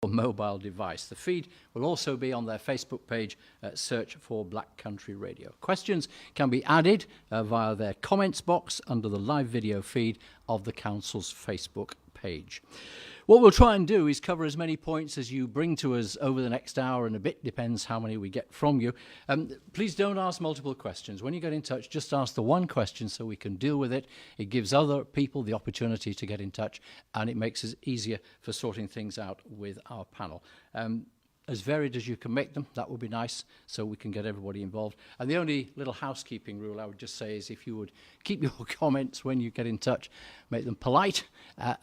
your mobile device. The feed will also be on their Facebook page. Search for Black Country Radio. Questions can be added via their comments box under the live video feed of the Council's Facebook page. What we'll try and do is cover as many points as you bring to us over the next hour and a bit, depends how many we get from you. Please don't ask multiple questions. When you get in touch, just ask the one question so we can deal with it. It gives other people the opportunity to get in touch, and it makes it easier for sorting things out with our panel. As varied as you can make them, that would be nice, so we can get everybody involved. And the only little housekeeping rule I would just say is if you would keep your comments when you get in touch, make them polite,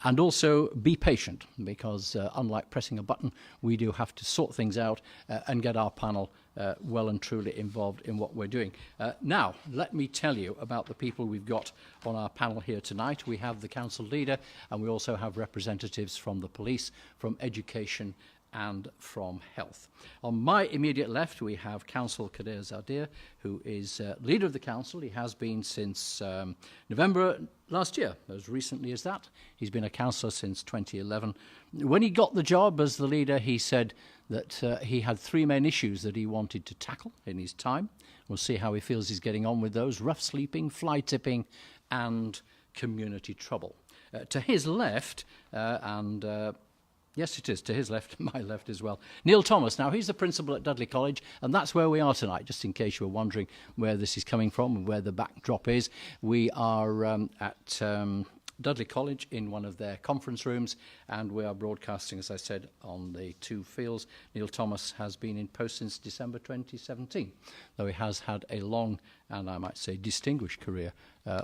and also be patient, because unlike pressing a button, we do have to sort things out and get our panel well and truly involved in what we're doing. Now, let me tell you about the people we've got on our panel here tonight. We have the council leader, and we also have representatives from the police, from education, and from health. On my immediate left, we have Councillor Kadir Zadir, who is leader of the council. He has been since November last year, as recently as that. He's been a councillor since 2011. When he got the job as the leader, he said that he had three main issues that he wanted to tackle in his time. We'll see how he feels he's getting on with those: rough sleeping, fly tipping, and community trouble. To his left, yes, it is, to his left, my left as well, Neil Thomas. Now, he's the principal at Dudley College, and that's where we are tonight, just in case you were wondering where this is coming from and where the backdrop is. We are at Dudley College in one of their conference rooms, and we are broadcasting, as I said, on the two fields. Neil Thomas has been in post since December 2017, though he has had a long and, I might say, distinguished career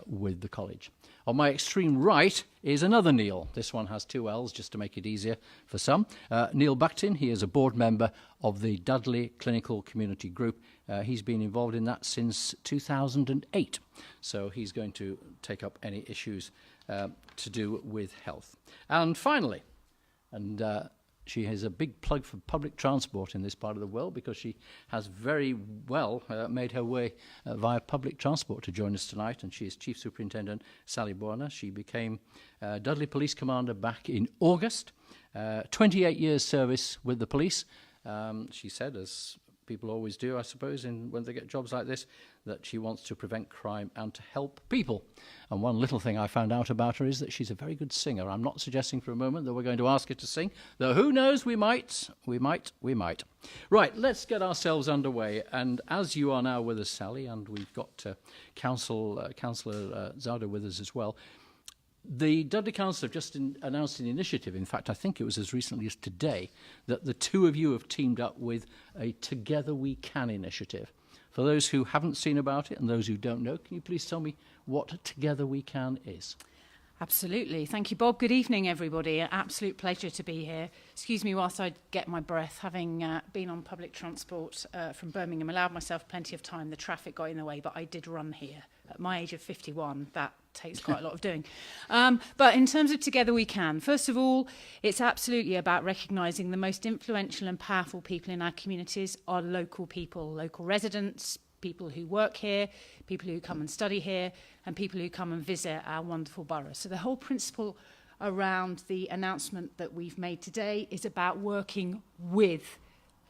with the college. On my extreme right is another Neil. This one has two L's, just to make it easier for some. Neil Buckton, he is a board member of the Dudley Clinical Community Group. He's been involved in that since 2008. So he's going to take up any issues to do with health. And finally, and she has a big plug for public transport in this part of the world, because she has very well made her way via public transport to join us tonight, and she is Chief Superintendent Sally Borner. She became Dudley Police Commander back in August. 28 years service with the police. She said, as people always do, I suppose, when they get jobs like this, that she wants to prevent crime and to help people. And one little thing I found out about her is that she's a very good singer. I'm not suggesting for a moment that we're going to ask her to sing, though who knows, we might. Right, let's get ourselves underway. And as you are now with us, Sally, and we've got Councillor Zada with us as well, the Dudley Council have just announced an initiative. In fact, I think it was as recently as today that the two of you have teamed up with a Together We Can initiative. For those who haven't seen about it and those who don't know, can you please tell me what Together We Can is? Absolutely. Thank you, Bob. Good evening, everybody. An absolute pleasure to be here. Excuse me whilst I get my breath. Having been on public transport from Birmingham, allowed myself plenty of time. The traffic got in the way, but I did run here. At my age of 51, that takes quite a lot of doing. But in terms of Together We Can, first of all, it's absolutely about recognising the most influential and powerful people in our communities are local people, local residents, people who work here, people who come and study here, and people who come and visit our wonderful borough. So the whole principle around the announcement that we've made today is about working with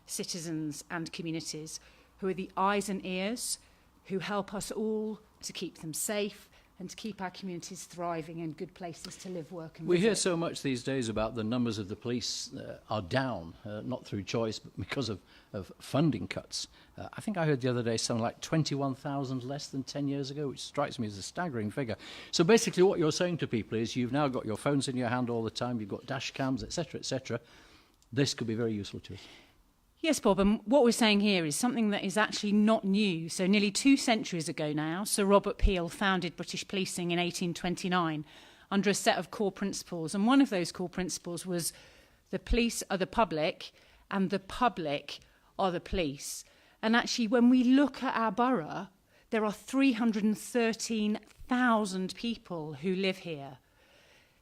citizens and communities who are the eyes and ears, who help us all to keep them safe and to keep our communities thriving and good places to live, work and visit. We hear so much these days about the numbers of the police are down, not through choice, but because of funding cuts. I think I heard the other day something like 21,000 less than 10 years ago, which strikes me as a staggering figure. So basically what you're saying to people is you've now got your phones in your hand all the time, you've got dash cams, etc., etc. This could be very useful to us. Yes, Bob, and what we're saying here is something that is actually not new. So nearly 2 centuries ago now, Sir Robert Peel founded British policing in 1829 under a set of core principles. And one of those core principles was the police are the public and the public are the police. And actually, when we look at our borough, there are 313,000 people who live here.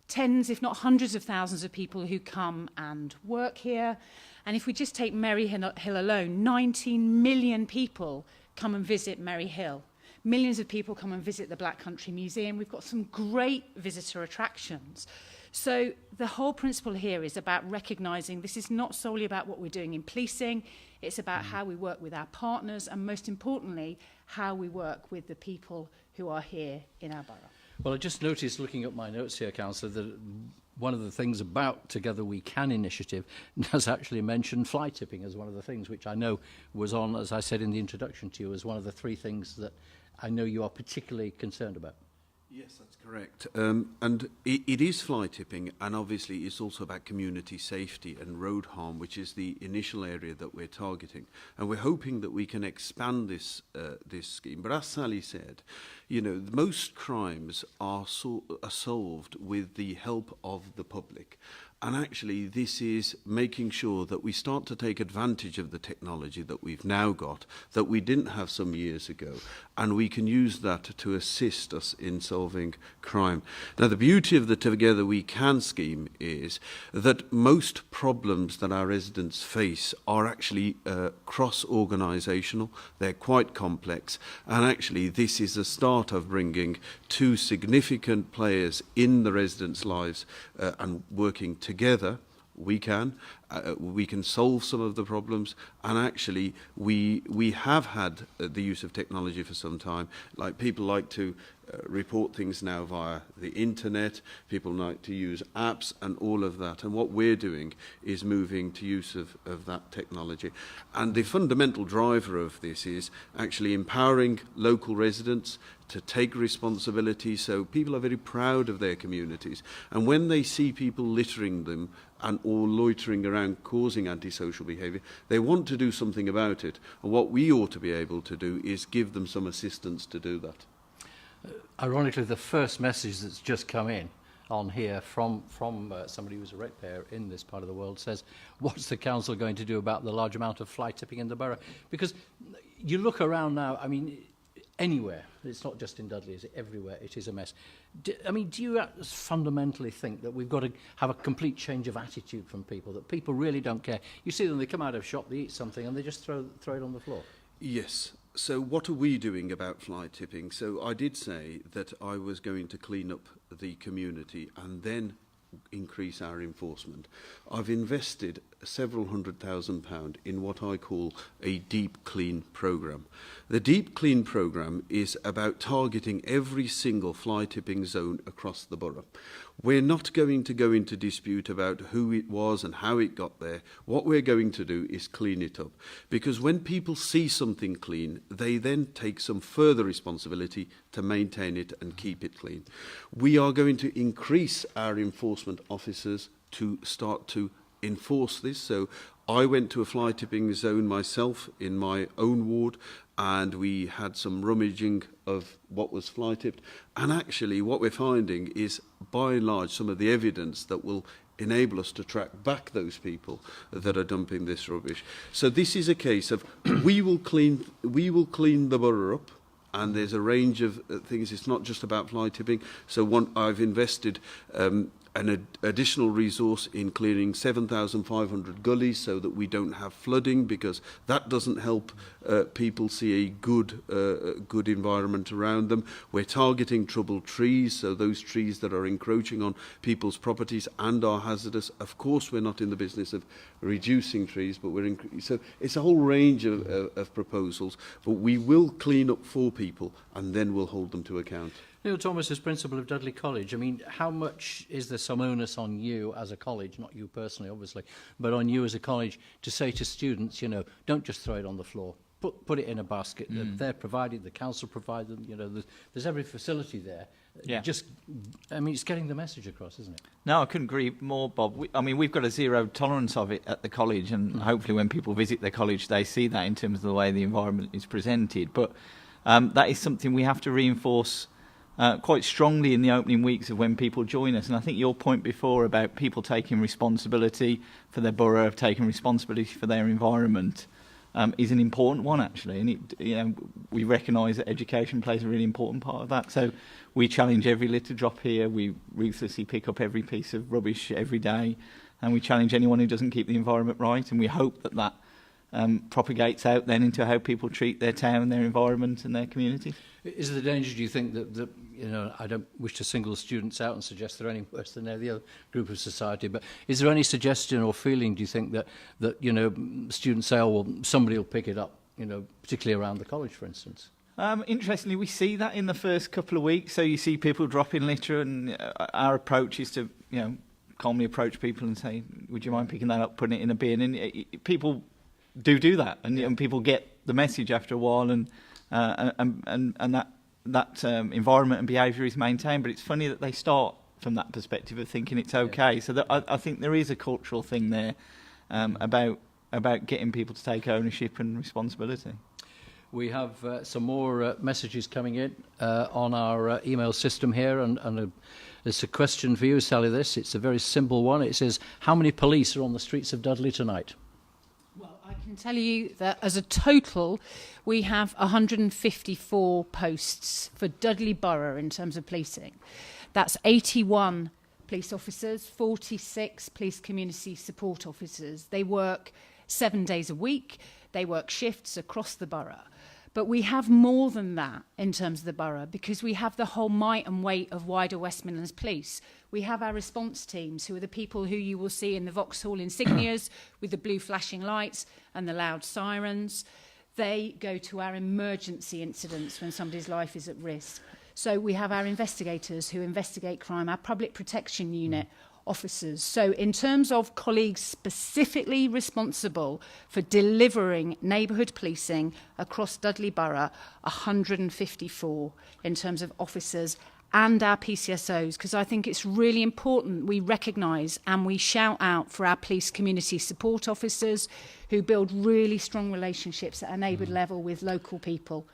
Tens, if not hundreds of thousands of people who come and work here. And if we just take Merry Hill alone, 19 million people come and visit Merry Hill. Millions of people come and visit the Black Country Museum. We've got some great visitor attractions. So the whole principle here is about recognising this is not solely about what we're doing in policing, it's about how we work with our partners and most importantly, how we work with the people who are here in our borough. Well, I just noticed looking at my notes here, Councillor, that one of the things about Together We Can initiative has actually mentioned fly tipping as one of the things, which I know was on, as I said in the introduction to you, as one of the 3 things that I know you are particularly concerned about. Yes, that's correct. And it is fly tipping, and obviously it's also about community safety and road harm, which is the initial area that we're targeting. And we're hoping that we can expand this scheme. But as Sally said, you know, most crimes are solved with the help of the public. And actually, this is making sure that we start to take advantage of the technology that we've now got, that we didn't have some years ago, and we can use that to assist us in solving crime. Now, the beauty of the Together We Can scheme is that most problems that our residents face are actually cross-organisational, they're quite complex, and actually this is the start of bringing 2 significant players in the residents' lives and working together. We can solve some of the problems, and actually we have had the use of technology for some time. Like, people like to report things now via the internet, people like to use apps and all of that, and what we're doing is moving to use of that technology. And the fundamental driver of this is actually empowering local residents to take responsibility, so people are very proud of their communities, and when they see people littering them or loitering around causing antisocial behaviour, they want to do something about it, and what we ought to be able to do is give them some assistance to do that. Ironically, the first message that's just come in on here from somebody who's a ratepayer in this part of the world says, what's the council going to do about the large amount of fly tipping in the borough? Because you look around now, I mean, anywhere, it's not just in Dudley, is it? Everywhere, it is a mess. Do you fundamentally think that we've got to have a complete change of attitude from people, that people really don't care? You see them, they come out of shop, they eat something, and they just throw it on the floor. Yes. So what are we doing about fly tipping? So I did say that I was going to clean up the community and then increase our enforcement. I've invested several £100,000 in what I call a deep clean programme. The deep clean programme is about targeting every single fly tipping zone across the borough. We're not going to go into dispute about who it was and how it got there. What we're going to do is clean it up. Because when people see something clean, they then take some further responsibility to maintain it and keep it clean. We are going to increase our enforcement officers to start to enforce this. So I went to a fly tipping zone myself in my own ward, and we had some rummaging of what was fly tipped. And actually what we're finding is, by and large, some of the evidence that will enable us to track back those people that are dumping this rubbish. So this is a case of we will clean the borough up, and there's a range of things. It's not just about fly tipping. So I've invested an additional resource in clearing 7,500 gullies so that we don't have flooding, because that doesn't help people see a good environment around them. We're targeting troubled trees, so those trees that are encroaching on people's properties and are hazardous. Of course, we're not in the business of reducing trees, but so it's a whole range of proposals, but we will clean up for people and then we'll hold them to account. Neil Thomas is principal of Dudley College. I mean, how much is there some onus on you as a college, not you personally, obviously, but on you as a college to say to students, don't just throw it on the floor. Put it in a basket. They're provided, the council provide them, there's every facility there. Yeah. It's getting the message across, isn't it? No, I couldn't agree more, Bob. We've got a zero tolerance of it at the college, and hopefully when people visit the college, they see that in terms of the way the environment is presented. But that is something we have to reinforce quite strongly in the opening weeks of when people join us. And I think your point before about people taking responsibility for their borough, taking responsibility for their environment, is an important one, actually. And we recognise that education plays a really important part of that. So we challenge every litter drop here. We ruthlessly pick up every piece of rubbish every day, and we challenge anyone who doesn't keep the environment right. And we hope that propagates out then into how people treat their town, their environment and their community. Is there the danger, do you think, that I don't wish to single students out and suggest they're any worse than any other group of society, but is there any suggestion or feeling, do you think, that students say, oh, well, somebody will pick it up, particularly around the college, for instance? Interestingly, we see that in the first couple of weeks. So you see people dropping litter, and our approach is to, calmly approach people and say, would you mind picking that up, putting it in a bin? And people do that, and people get the message after a while, and that environment and behaviour is maintained. But it's funny that they start from that perspective of thinking it's okay. Yeah. So I think there is a cultural thing there about getting people to take ownership and responsibility. We have some more messages coming in on our email system here, and there's a question for you, Sally. It's a very simple one. It says, how many police are on the streets of Dudley tonight? Well, I can tell you that as a total, we have 154 posts for Dudley Borough in terms of policing. That's 81 police officers, 46 police community support officers. They work 7 days a week. They work shifts across the borough. But we have more than that in terms of the borough, because we have the whole might and weight of wider West Midlands Police. We have our response teams, who are the people who you will see in the Vauxhall insignias with the blue flashing lights and the loud sirens. They go to our emergency incidents when somebody's life is at risk. So we have our investigators who investigate crime, our public protection unit officers. So in terms of colleagues specifically responsible for delivering neighbourhood policing across Dudley Borough, 154 in terms of officers and our PCSOs, because I think it's really important we recognise and we shout out for our police community support officers who build really strong relationships at a neighbourhood level with local people.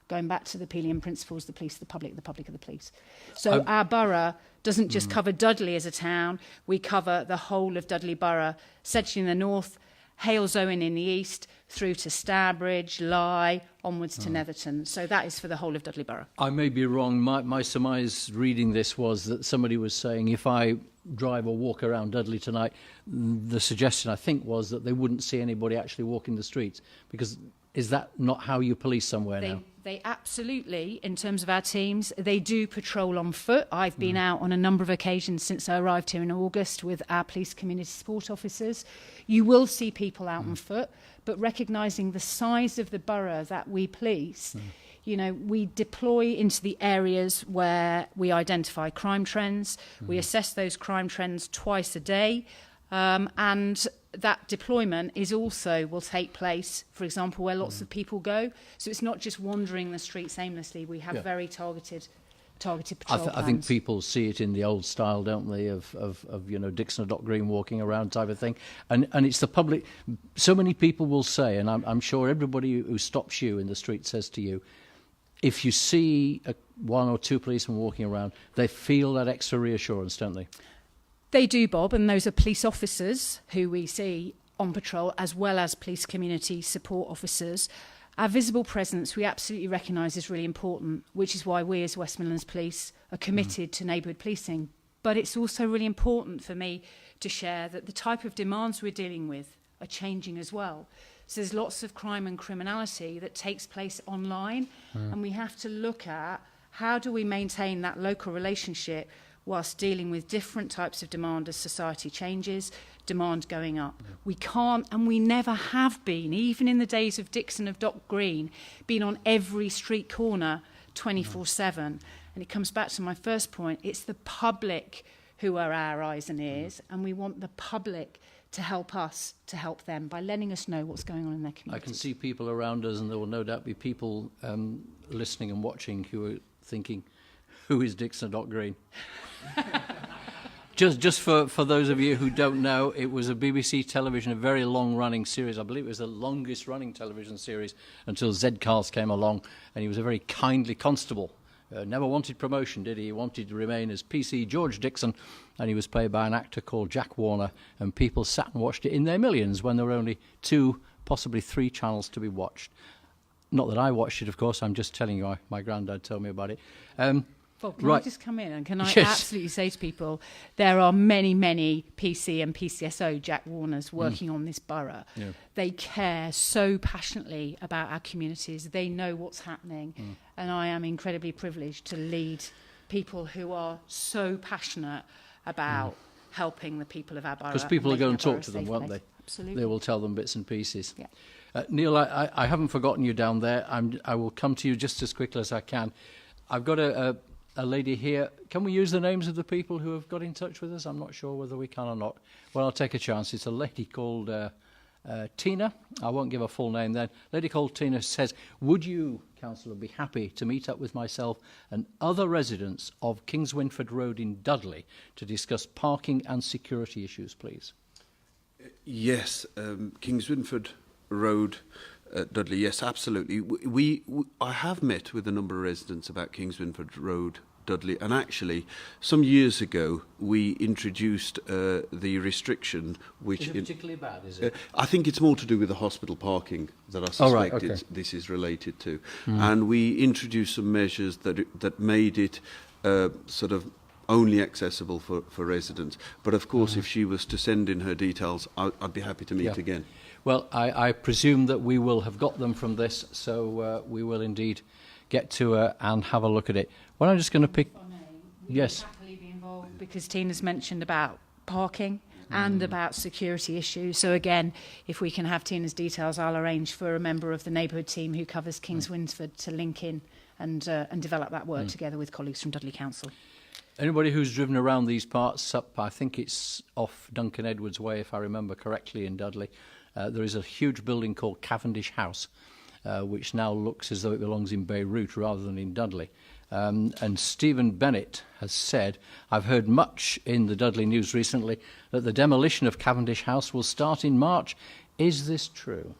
Going back to the Pelian principles, the police, the public are the police. So our borough doesn't just cover Dudley as a town, we cover the whole of Dudley Borough, Sedgley in the north, Halesowen in the east, through to Stourbridge, Lye, onwards to Netherton. So that is for the whole of Dudley Borough. I may be wrong. My surmise reading this was that somebody was saying, if I drive or walk around Dudley tonight, the suggestion, I think, was that they wouldn't see anybody actually walking the streets. Because is that not how you police somewhere now? They absolutely, in terms of our teams, they do patrol on foot. I've been out on a number of occasions since I arrived here in August with our police community support officers. You will see people out on foot, but recognising the size of the borough that we police, we deploy into the areas where we identify crime trends. We assess those crime trends twice a day, and that deployment will take place, for example, where lots of people go. So it's not just wandering the streets aimlessly. We have very targeted patrol plans. I think people see it in the old style, don't they, of Dixon or Dock Green walking around type of thing. And it's the public. So many people will say, and I'm sure everybody who stops you in the street says to you, if you see one or two policemen walking around, they feel that extra reassurance, don't they? They do, Bob, and those are police officers who we see on patrol, as well as police community support officers. Our visible presence, we absolutely recognise is really important, which is why we as West Midlands Police are committed to neighbourhood policing. But it's also really important for me to share that the type of demands we're dealing with are changing as well. So there's lots of crime and criminality that takes place online, and we have to look at how do we maintain that local relationship whilst dealing with different types of demand as society changes, demand going up. We can't, and we never have been, even in the days of Dixon of Dock Green, been on every street corner 24/7. And it comes back to my first point, it's the public who are our eyes and ears, and we want the public to help us to help them by letting us know what's going on in their community. I can see people around us, and there will no doubt be people listening and watching who are thinking, who is Dixon Dock Green? Just for those of you who don't know, it was a BBC television, a very long-running series. I believe it was the longest-running television series until Zed Cars came along, and he was a very kindly constable. Never wanted promotion, did he? He wanted to remain as PC George Dixon, and he was played by an actor called Jack Warner, and people sat and watched it in their millions when there were only 2, possibly 3 channels to be watched. Not that I watched it, of course, I'm just telling you, my granddad told me about it. Bob, can I just come in and can I absolutely say to people, there are many, many PC and PCSO Jack Warners working on this borough. Yeah. They care so passionately about our communities. They know what's happening. And I am incredibly privileged to lead people who are so passionate about helping the people of our borough. Because people will go and making our talk to borough a them, safe won't place. they? Absolutely. They will tell them bits and pieces. Yeah. Neil, I haven't forgotten you down there. I will come to you just as quickly as I can. I've got a lady here. Can we use the names of the people who have got in touch with us? I'm not sure whether we can or not. Well, I'll take a chance. It's a lady called Tina. I won't give her full name then. A lady called Tina says, would you, Councillor, be happy to meet up with myself and other residents of Kings Winford Road in Dudley to discuss parking and security issues, please? Yes, Kings Winford Road, Dudley. Yes, absolutely. I have met with a number of residents about Kings Winford Road, Dudley, and actually, some years ago, we introduced the restriction, which Is it particularly bad? Is it? I think it's more to do with the hospital parking that I suspect this is related to, and we introduced some measures that made it sort of only accessible for residents. But of course, if she was to send in her details, I'd be happy to meet again. Well, I presume that we will have got them from this, so we will indeed get to her and have a look at it. Well, I'm just going to pick... Yes. Happily be involved because Tina's mentioned about parking and about security issues. So again, if we can have Tina's details, I'll arrange for a member of the neighbourhood team who covers Kings Winford to link in and develop that work together with colleagues from Dudley Council. Anybody who's driven around these parts up, I think it's off Duncan Edwards Way, if I remember correctly, in Dudley, there is a huge building called Cavendish House, which now looks as though it belongs in Beirut rather than in Dudley. And Stephen Bennett has said, I've heard much in the Dudley News recently that the demolition of Cavendish House will start in March. Is this true?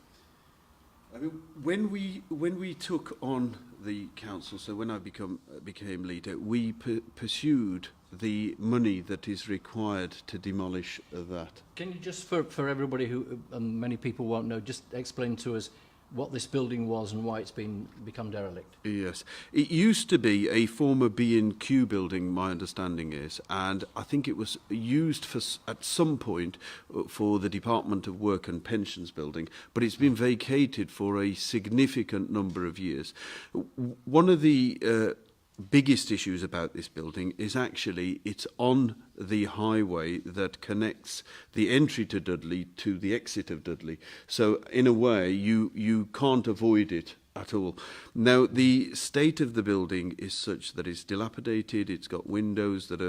I mean, when we took on the council, so when I became leader, we pursued the money that is required to demolish that. Can you just, for everybody who many people won't know, just explain to us what this building was and why it's become derelict? Yes. It used to be a former B&Q building, my understanding is, and I think it was used at some point for the Department of Work and Pensions building, but it's been vacated for a significant number of years. One of the biggest issues about this building is actually it's on the highway that connects the entry to Dudley to the exit of Dudley. So in a way, you can't avoid it at all. Now, the state of the building is such that it's dilapidated. It's got windows that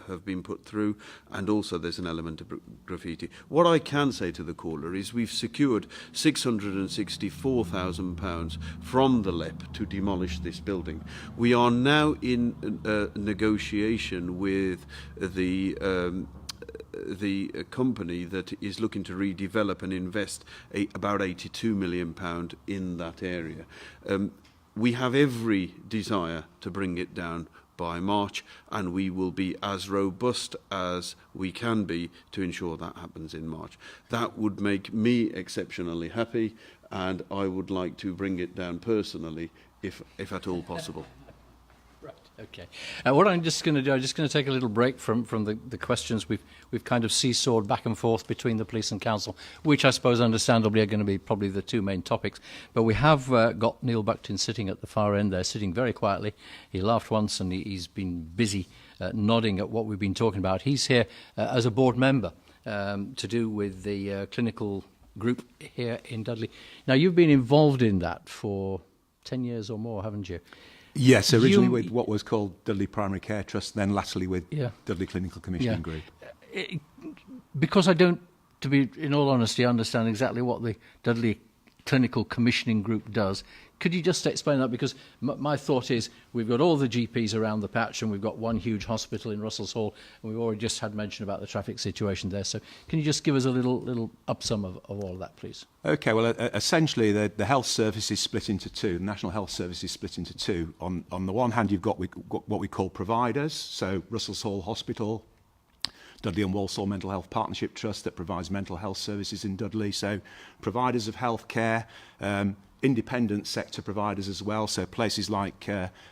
have been put through, and also there's an element of graffiti. What I can say to the caller is we've secured £664,000 from the LEP to demolish this building. We are now in negotiation with the company that is looking to redevelop and invest about £82 million in that area. We have every desire to bring it down by March, and we will be as robust as we can be to ensure that happens in March. That would make me exceptionally happy, and I would like to bring it down personally, if at all possible. Right. Okay. What I'm just going to do, I'm just going to take a little break from the questions we've kind of seesawed back and forth between the police and council, which I suppose understandably are going to be probably the two main topics. But we have got Neil Buckton sitting at the far end there, sitting very quietly. He laughed once and he's been busy nodding at what we've been talking about. He's here as a board member to do with the clinical group here in Dudley. Now, you've been involved in that for 10 years or more, haven't you? Yes, originally with what was called Dudley Primary Care Trust, then latterly with Dudley Clinical Commissioning Group. Because I don't, to be in all honesty, understand exactly what the Dudley Clinical Commissioning Group does, could you just explain that? Because my thought is we've got all the GPs around the patch and we've got one huge hospital in Russell's Hall, and we've already just had mention about the traffic situation there. So can you just give us a little upsum of all of that, please? Okay, well, essentially the health service is split into two. The National Health Service is split into two. On the one hand, you've got what we call providers, so Russell's Hall Hospital, Dudley and Walsall Mental Health Partnership Trust that provides mental health services in Dudley, so providers of healthcare, independent sector providers as well, so places like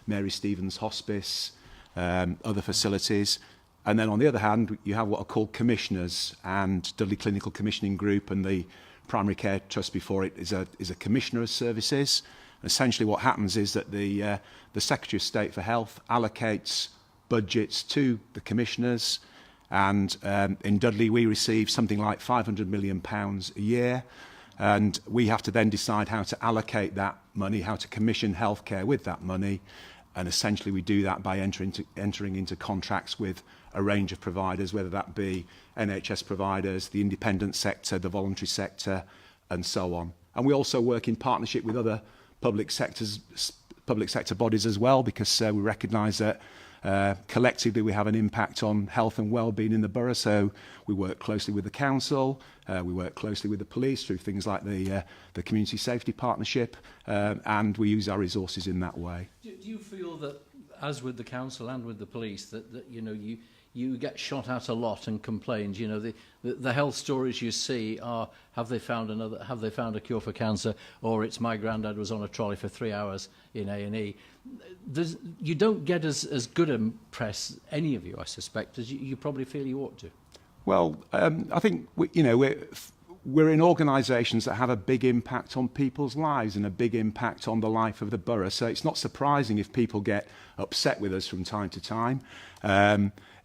Mary Stevens Hospice, other facilities. And then on the other hand, you have what are called commissioners, and Dudley Clinical Commissioning Group and the Primary Care Trust before it is a commissioner of services. Essentially what happens is that the Secretary of State for Health allocates budgets to the commissioners, and in Dudley we receive something like £500 million a year, and we have to then decide how to allocate that money, how to commission healthcare with that money, and essentially we do that by entering into contracts with a range of providers, whether that be NHS providers, the independent sector, the voluntary sector, and so on. And we also work in partnership with other public sector bodies as well, because we recognise that collectively we have an impact on health and well-being in the borough. So we work closely with the council, we work closely with the police through things like the community safety partnership, and we use our resources in that way. Do you feel that, as with the council and with the police, that you know, you get shot at a lot and complained? You know, the health stories you see are, have they found a cure for cancer, or it's my granddad was on a trolley for 3 hours in A&E. You don't get as good a press, any of you, I suspect, as you probably feel you ought to. Well, I think we're in organisations that have a big impact on people's lives and a big impact on the life of the borough. So it's not surprising if people get upset with us from time to time.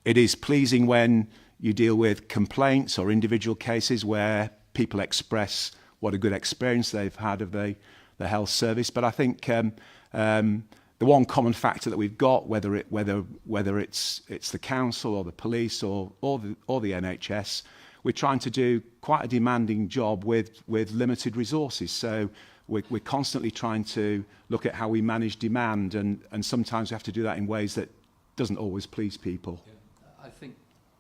It is pleasing when you deal with complaints or individual cases where people express what a good experience they've had of the health service. But I think the one common factor that we've got, whether it's the council or the police or the NHS, we're trying to do quite a demanding job with limited resources. So we're constantly trying to look at how we manage demand, and sometimes we have to do that in ways that doesn't always please people. Yeah. I think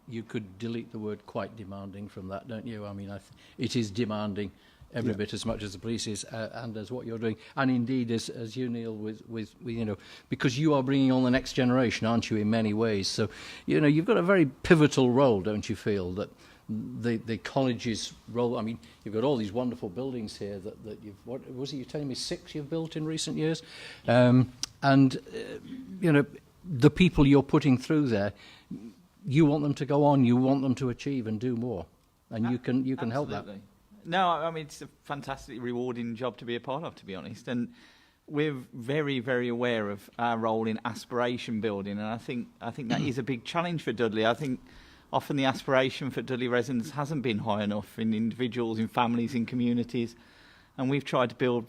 you could delete the word "quite demanding" from that, don't you? I mean, it is demanding every bit as much as the police is, and as what you're doing, and indeed as you, Neil, with you know, because you are bringing on the next generation, aren't you, in many ways? So, you know, you've got a very pivotal role, don't you feel, that the college's role? I mean, you've got all these wonderful buildings here that you've, what was it you're telling me, 6 you've built in recent years, and you know, the people you're putting through there, you want them to go on, you want them to achieve and do more, and you can help that. No, I mean, it's a fantastically rewarding job to be a part of, to be honest. And we're very, very aware of our role in aspiration building. And I think that is a big challenge for Dudley. I think often the aspiration for Dudley residents hasn't been high enough in individuals, in families, in communities. And we've tried to build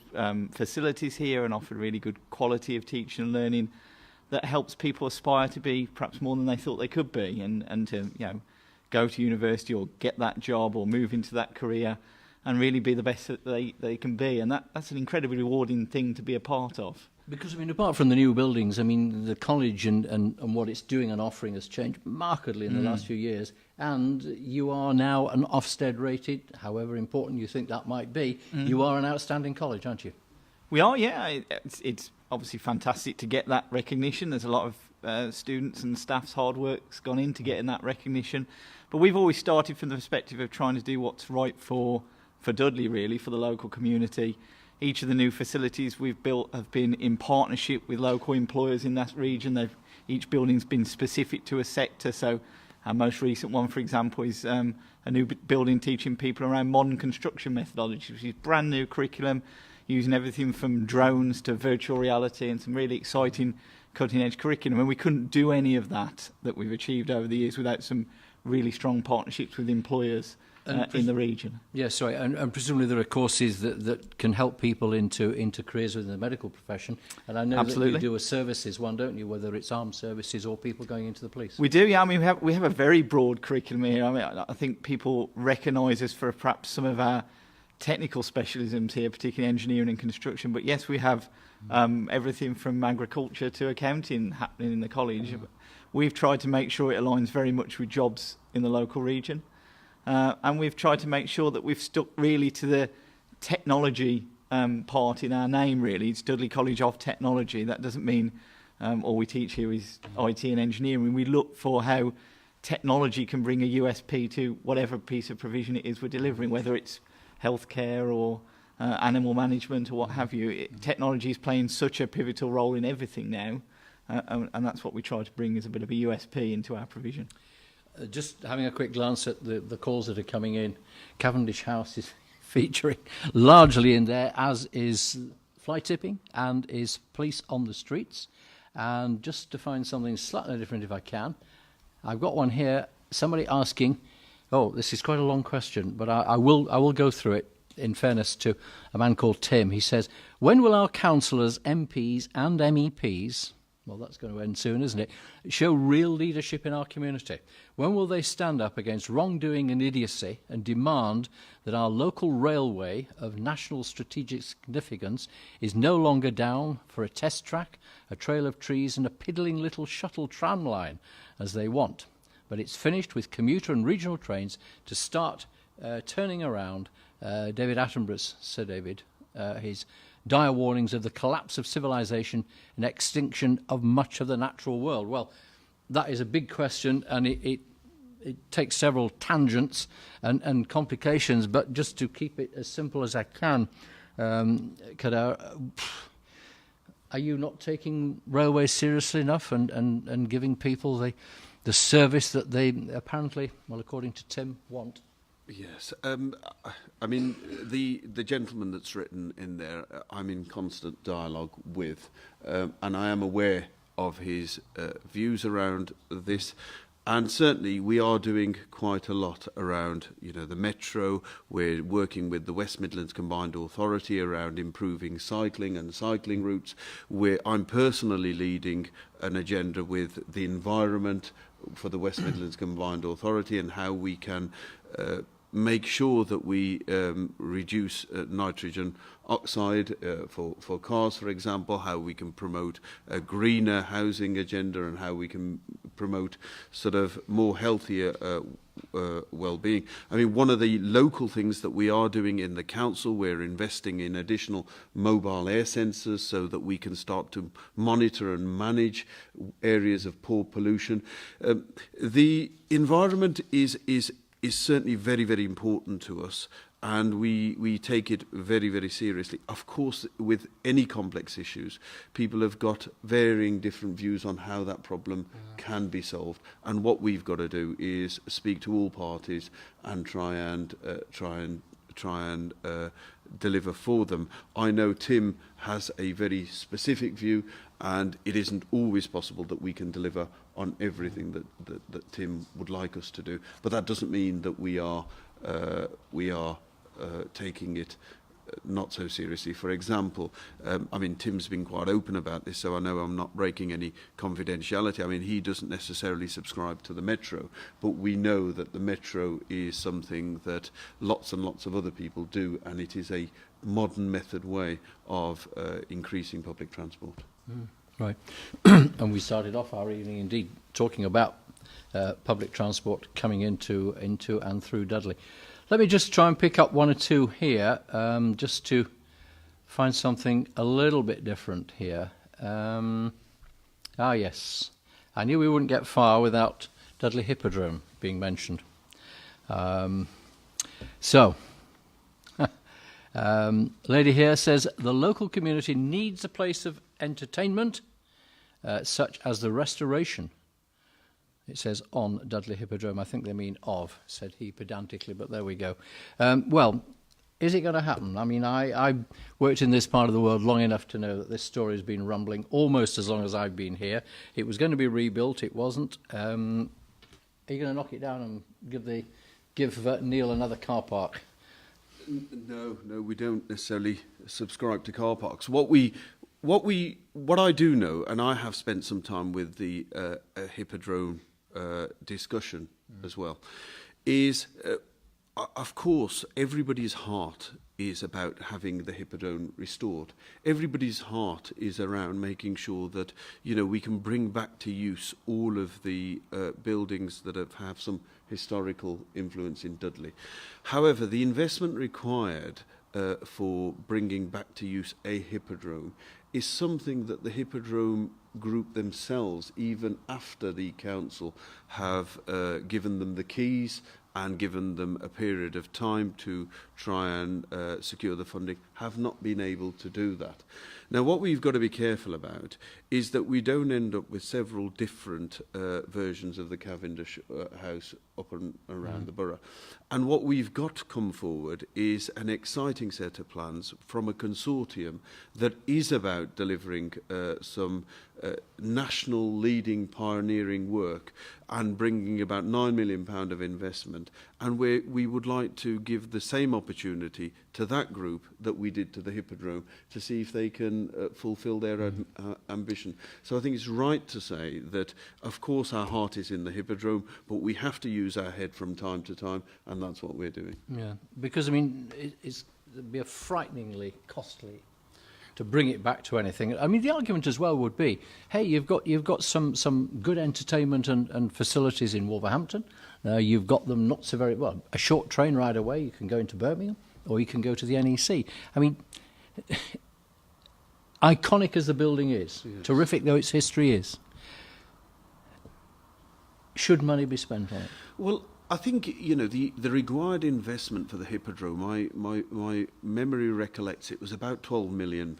facilities here and offer really good quality of teaching and learning that helps people aspire to be perhaps more than they thought they could be, and to, you know, go to university or get that job or move into that career and really be the best that they can be. And that's an incredibly rewarding thing to be a part of. Because, I mean, apart from the new buildings, I mean, the college and what it's doing and offering has changed markedly in the last few years. And you are now an Ofsted rated, however important you think that might be, you are an outstanding college, aren't you? We are, yeah. It's obviously fantastic to get that recognition. There's a lot of students and staff's hard work's gone into getting that recognition. But we've always started from the perspective of trying to do what's right for Dudley, really, for the local community. Each of the new facilities we've built have been in partnership with local employers in that region. Each building's been specific to a sector. So our most recent one, for example, is a new building teaching people around modern construction methodology, which is brand new curriculum, using everything from drones to virtual reality and some really exciting cutting-edge curriculum. And we couldn't do any of that we've achieved over the years without some really strong partnerships with employers in the region. Yes, sorry, and presumably there are courses that can help people into careers within the medical profession. And I know Absolutely. that you do a services one, don't you, whether it's armed services or people going into the police? We do, yeah. I mean, we have a very broad curriculum here. I mean, I think people recognise us for perhaps some of our technical specialisms here, particularly engineering and construction. But yes, we have everything from agriculture to accounting happening in the college. We've tried to make sure it aligns very much with jobs in the local region. And we've tried to make sure that we've stuck really to the technology part in our name, really. It's Dudley College of Technology. That doesn't mean all we teach here is IT and engineering. We look for how technology can bring a USP to whatever piece of provision it is we're delivering, whether it's healthcare or animal management or what have you. Technology is playing such a pivotal role in everything now, and that's what we try to bring as a bit of a USP into our provision. Just having a quick glance at the calls that are coming in, Cavendish House is featuring largely in there, as is fly tipping and is police on the streets. And just to find something slightly different, if I can, I've got one here. Somebody asking, oh, this is quite a long question, but I will go through it in fairness to a man called Tim. He says, when will our councillors, MPs and MEPs, well, that's going to end soon, isn't it, show real leadership in our community? When will they stand up against wrongdoing and idiocy and demand that our local railway of national strategic significance is no longer down for a test track, a trail of trees and a piddling little shuttle tram line, as they want, but it's finished with commuter and regional trains to start turning around David Attenborough's, Sir David, his dire warnings of the collapse of civilization and extinction of much of the natural world? Well, that is a big question, and it takes several tangents and complications, but just to keep it as simple as I can, Kadar, are you not taking railways seriously enough and giving people the service that they apparently, well, according to Tim, want? Yes. I mean, the gentleman that's written in there, I'm in constant dialogue with, and I am aware of his views around this. And certainly we are doing quite a lot around, the metro. We're working with the West Midlands Combined Authority around improving cycling and cycling routes. I'm personally leading an agenda with the environment for the West Midlands Combined Authority and how we can make sure that we reduce nitrogen oxide for cars, for example, how we can promote a greener housing agenda and how we can promote sort of more healthier well-being. I mean, one of the local things that we are doing in the council, we're investing in additional mobile air sensors so that we can start to monitor and manage areas of poor pollution. The environment is certainly very, very important to us, and we take it very, very seriously. Of course, with any complex issues, people have got varying different views on how that problem can be solved. And what we've got to do is speak to all parties and try and deliver for them. I know Tim has a very specific view, and it isn't always possible that we can deliver on everything that Tim would like us to do. But that doesn't mean that we are taking it not so seriously. For example, I mean, Tim's been quite open about this, so I know I'm not breaking any confidentiality. I mean, he doesn't necessarily subscribe to the metro, but we know that the metro is something that lots and lots of other people do, and it is a modern method way of increasing public transport. Right. And we started off our evening indeed talking about public transport coming into and through Dudley. Let me just try and pick up one or two here, just to find something a little bit different here. Yes. I knew we wouldn't get far without Dudley Hippodrome being mentioned. Lady here says, the local community needs a place of entertainment, such as the Regeneration. It says on Dudley Hippodrome. I think they mean of, said he pedantically, but there we go. Well, is it going to happen? I mean, I worked in this part of the world long enough to know that this story has been rumbling almost as long as I've been here. It was going to be rebuilt. It wasn't. Are you going to knock it down and give Neil another car park? No, we don't necessarily subscribe to car parks. What I do know, and I have spent some time with the Hippodrome discussion as well, is of course everybody's heart is about having the Hippodrome restored. Everybody's heart is around making sure that we can bring back to use all of the buildings that have some historical influence in Dudley. However, the investment required for bringing back to use a Hippodrome is something that the Hippodrome group themselves, even after the council have given them the keys and given them a period of time to try and secure the funding, have not been able to do that. Now, what we've got to be careful about is that we don't end up with several different versions of the Cavendish House up and around the borough. And what we've got to come forward is an exciting set of plans from a consortium that is about delivering some national leading pioneering work and bringing about £9 million of investment. And we would like to give the same opportunity to that group that we did to the Hippodrome to see if they can fulfil their ambition. So I think it's right to say that, of course, our heart is in the Hippodrome, but we have to use our head from time to time, and that's what we're doing. Yeah, because, I mean, it'd be a frighteningly costly to bring it back to anything. I mean, the argument as well would be, hey, you've got some good entertainment and facilities in Wolverhampton. You've got them not so very well. A short train ride away, you can go into Birmingham, or you can go to the NEC. I mean, iconic as the building is, yes, terrific though its history is, should money be spent on it? Well, I think, you know, the required investment for the Hippodrome, my memory recollects it was about £12 million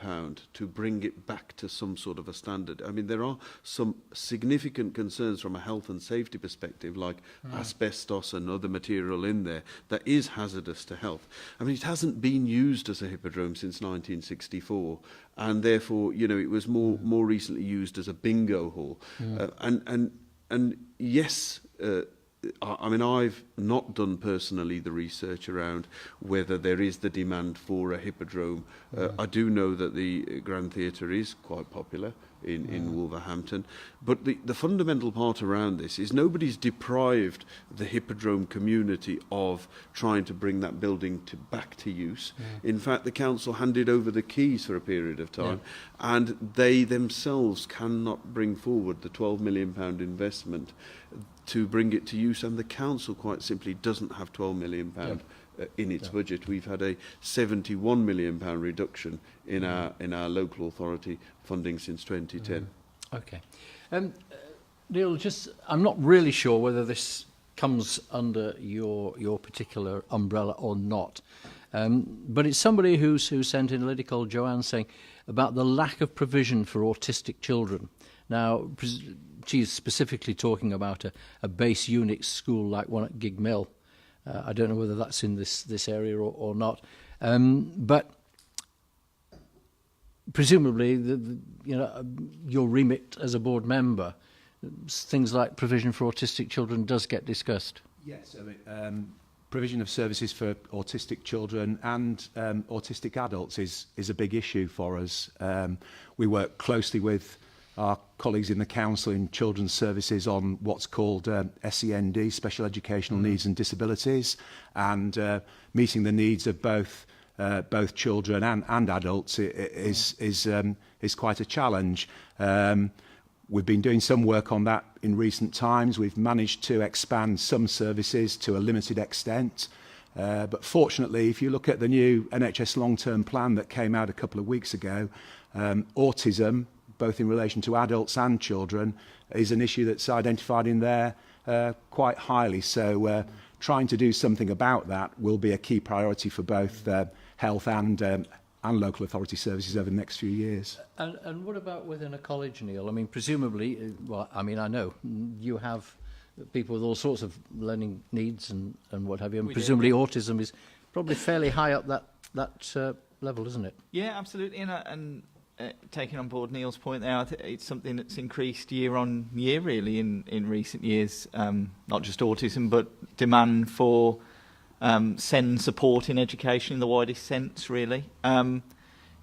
to bring it back to some sort of a standard. I mean, there are some significant concerns from a health and safety perspective, like asbestos and other material in there that is hazardous to health. I mean, it hasn't been used as a Hippodrome since 1964, and therefore, you know, it was more recently used as a bingo hall. And yes, I mean, I've not done personally the research around whether there is the demand for a Hippodrome. I do know that the Grand Theatre is quite popular in Wolverhampton. But the fundamental part around this is nobody's deprived the Hippodrome community of trying to bring that building back to use. In fact, the council handed over the keys for a period of time, and they themselves cannot bring forward the £12 million investment to bring it to use, and the council quite simply doesn't have £12 million in its budget. We've had a £71 million reduction in our local authority funding since 2010. Okay. Neil, I'm not really sure whether this comes under your particular umbrella or not, but it's somebody who sent in a lady called Joanne saying about the lack of provision for autistic children. Now, she's specifically talking about a base unit school like one at Gig Mill. I don't know whether that's in this area or not. But presumably, your remit as a board member, things like provision for autistic children does get discussed. Yes, I mean, provision of services for autistic children and autistic adults is a big issue for us. We work closely with our colleagues in the council in children's services on what's called SEND, special educational needs and disabilities, and meeting the needs of both children and adults is quite a challenge. We've been doing some work on that in recent times. We've managed to expand some services to a limited extent. But fortunately, if you look at the new NHS long-term plan that came out a couple of weeks ago, autism, both in relation to adults and children, is an issue that's identified in there quite highly. So trying to do something about that will be a key priority for both health and local authority services over the next few years. And what about within a college, Neil? I mean, presumably, well, I mean, I know you have people with all sorts of learning needs and what have you, and presumably autism is probably fairly high up that level, isn't it? Yeah, absolutely. And taking on board Neil's point there, I think it's something that's increased year on year, really, in recent years. Not just autism, but demand for SEND support in education in the widest sense, really.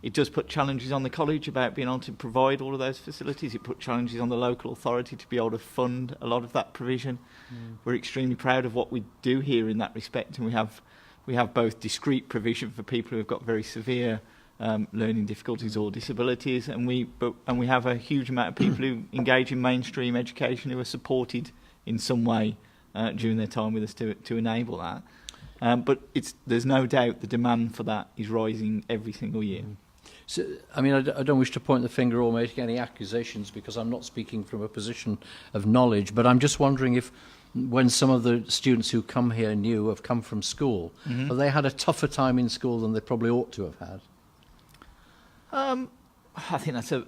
It does put challenges on the college about being able to provide all of those facilities. It put challenges on the local authority to be able to fund a lot of that provision. We're extremely proud of what we do here in that respect, and we have both discrete provision for people who have got very severe learning difficulties or disabilities, and we have a huge amount of people who engage in mainstream education who are supported in some way during their time with us to enable that. But there's no doubt the demand for that is rising every single year. So, I mean, I don't wish to point the finger or make any accusations because I'm not speaking from a position of knowledge, but I'm just wondering if when some of the students who come here new have come from school, have they had a tougher time in school than they probably ought to have had? I think that's a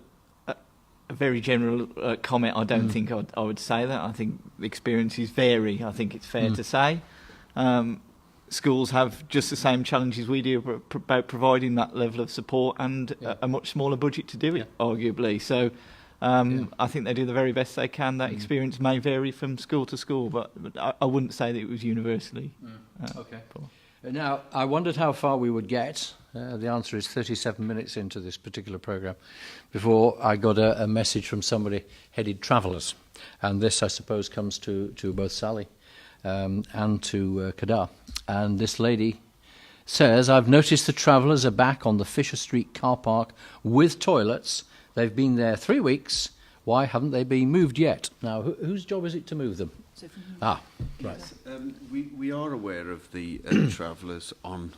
very general comment. I don't think I would say that. I think the experiences vary. I think it's fair to say. Schools have just the same challenges we do about providing that level of support and a much smaller budget to do it, arguably. So I think they do the very best they can. That experience may vary from school to school, but I wouldn't say that it was universally. Okay. Now, I wondered how far we would get. The answer is 37 minutes into this particular programme before I got a message from somebody headed Travellers. And this, I suppose, comes to both Sally and to Kadar. And this lady says, I've noticed the Travellers are back on the Fisher Street car park with toilets. They've been there 3 weeks. Why haven't they been moved yet? Now, whose job is it to move them? Right. We are aware of the Travellers on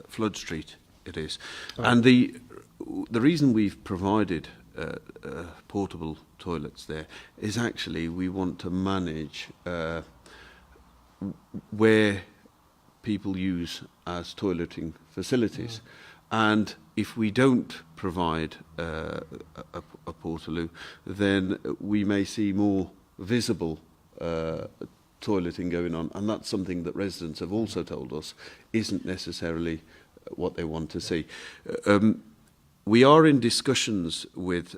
Flood Street, it is. Right. And the reason we've provided portable toilets there is actually we want to manage where people use as toileting facilities. And if we don't provide a portaloo, then we may see more visible toileting going on, and that's something that residents have also told us isn't necessarily what they want to see. We are in discussions with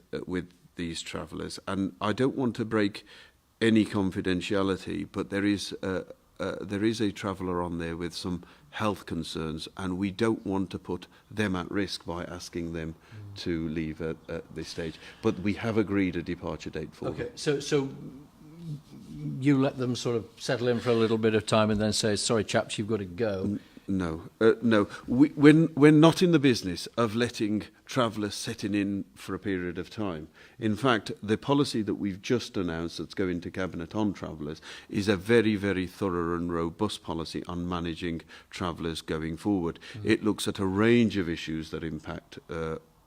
these Travellers, and I don't want to break any confidentiality, but there is a traveller on there with some health concerns, and we don't want to put them at risk by asking them to leave at this stage. But we have agreed a departure date for them. Okay, so you let them sort of settle in for a little bit of time and then say, sorry chaps, you've got to go. No. We're not in the business of letting travellers setting in for a period of time. In fact, the policy that we've just announced that's going to Cabinet on travellers is a very, very thorough and robust policy on managing travellers going forward. It looks at a range of issues that impact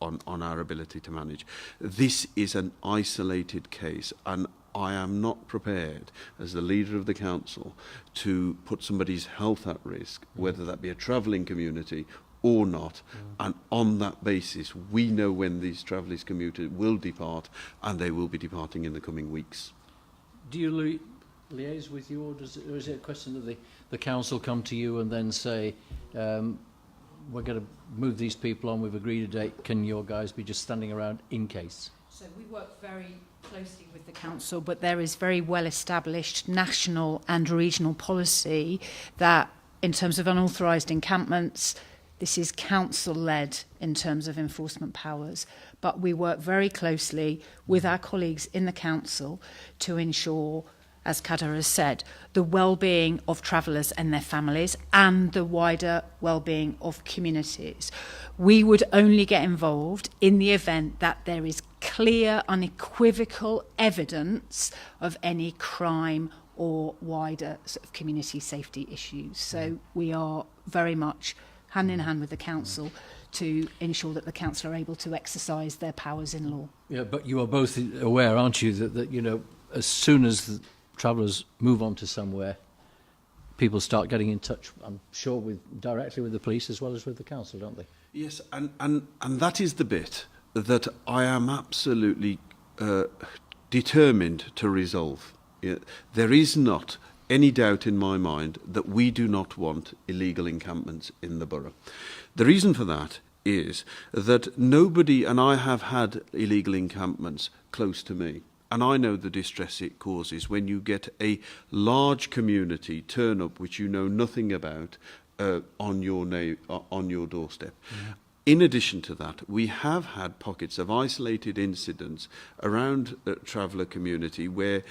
on our ability to manage. This is an isolated case, and I am not prepared, as the leader of the council, to put somebody's health at risk, whether that be a travelling community or not. And on that basis, we know when these travellers community will depart, and they will be departing in the coming weeks. Do you liaise with you, or is it a question that the council come to you and then say, we're going to move these people on, we've agreed a date, can your guys be just standing around in case? So we work very closely with the council, but there is very well established national and regional policy that in terms of unauthorised encampments, this is council led in terms of enforcement powers, but we work very closely with our colleagues in the council to ensure, as Kadar has said, the well-being of travellers and their families and the wider well-being of communities. We would only get involved in the event that there is clear, unequivocal evidence of any crime or wider sort of community safety issues. So we are very much hand in hand with the council to ensure that the council are able to exercise their powers in law. Yeah, but you are both aware, aren't you, that you know, as soon as the travellers move on to somewhere, people start getting in touch, I'm sure, directly with the police as well as with the council, don't they? Yes, and that is the bit that I am absolutely determined to resolve. There is not any doubt in my mind that we do not want illegal encampments in the borough. The reason for that is that nobody, and I have had illegal encampments close to me, and I know the distress it causes when you get a large community turn up which you know nothing about on your doorstep. Yeah. In addition to that, we have had pockets of isolated incidents around the traveller community where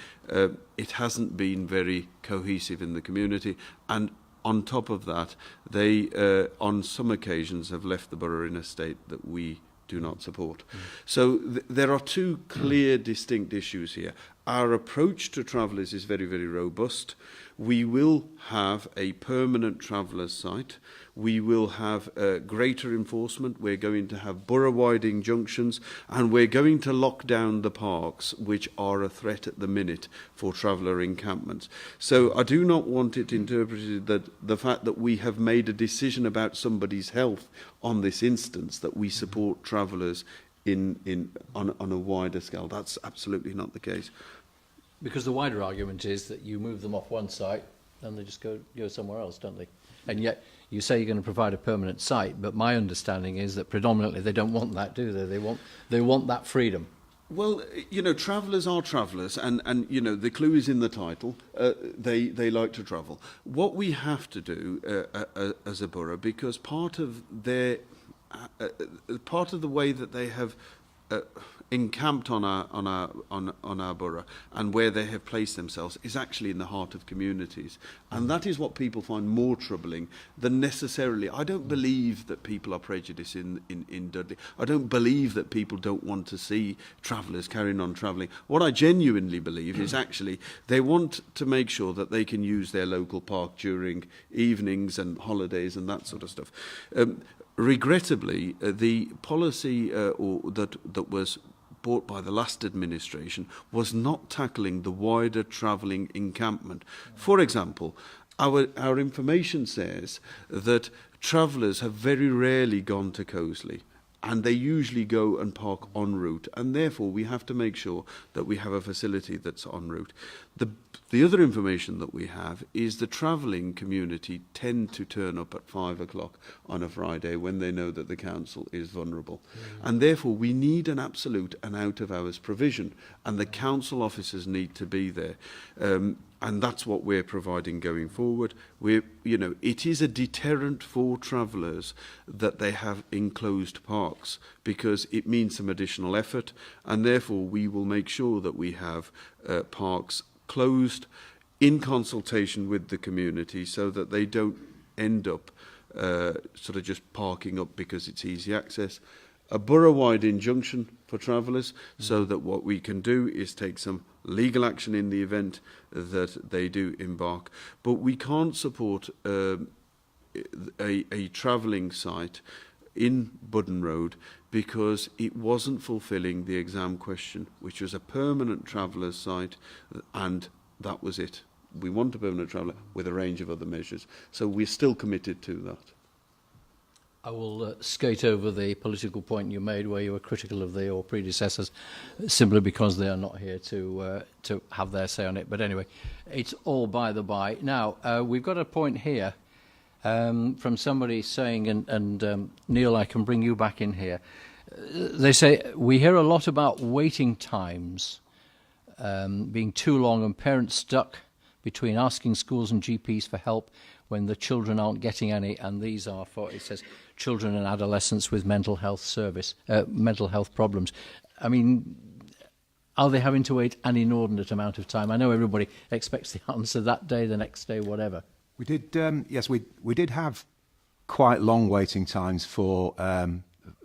it hasn't been very cohesive in the community, and on top of that, they on some occasions have left the borough in a state that we do not support. So there are two clear, distinct issues here, our approach to travellers is very, very robust. We will have a permanent travellers site. We will have greater enforcement. We're going to have borough-wide injunctions, and we're going to lock down the parks, which are a threat at the minute for traveller encampments. So I do not want it interpreted that the fact that we have made a decision about somebody's health on this instance, that we support travellers on a wider scale. That's absolutely not the case. Because the wider argument is that you move them off one site and they just go somewhere else, don't they? And yet you say you're going to provide a permanent site, but my understanding is that predominantly they don't want that, do they? They want that freedom. Well, travellers are travellers, and the clue is in the title. They like to travel. What we have to do as a borough, because part of the way that they have encamped on our borough and where they have placed themselves is actually in the heart of communities, and that is what people find more troubling than necessarily. I don't believe that people are prejudiced in Dudley. I don't believe that people don't want to see travellers carrying on travelling. What I genuinely believe is actually they want to make sure that they can use their local park during evenings and holidays and that sort of stuff. Regrettably, the policy that was brought by the last administration was not tackling the wider travelling encampment. For example, our information says that travellers have very rarely gone to Coseley, and they usually go and park en route, and therefore we have to make sure that we have a facility that's en route. The other information that we have is the travelling community tend to turn up at 5 o'clock on a Friday when they know that the council is vulnerable. And therefore we need an absolute and out-of-hours provision, and the council officers need to be there. And that's what we're providing going forward. It is a deterrent for travellers that they have enclosed parks, because it means some additional effort, and therefore we will make sure that we have parks closed in consultation with the community, so that they don't end up sort of just parking up because it's easy access. A borough-wide injunction for travellers, so that what we can do is take some legal action in the event that they do embark. But we can't support a travelling site in Budden Road because it wasn't fulfilling the exam question, which was a permanent travellers site, and that was it. We want a permanent traveller with a range of other measures. So we're still committed to that. I will skate over the political point you made where you were critical of your predecessors simply because they are not here to have their say on it. But anyway, it's all by the by. Now, we've got a point here from somebody saying, and Neil, I can bring you back in here. They say, we hear a lot about waiting times being too long and parents stuck between asking schools and GPs for help when the children aren't getting any, and these are for, it says, children and adolescents with mental health problems. I mean, are they having to wait an inordinate amount of time? I know everybody expects the answer that day, the next day, whatever. We did, yes, we did have quite long waiting times for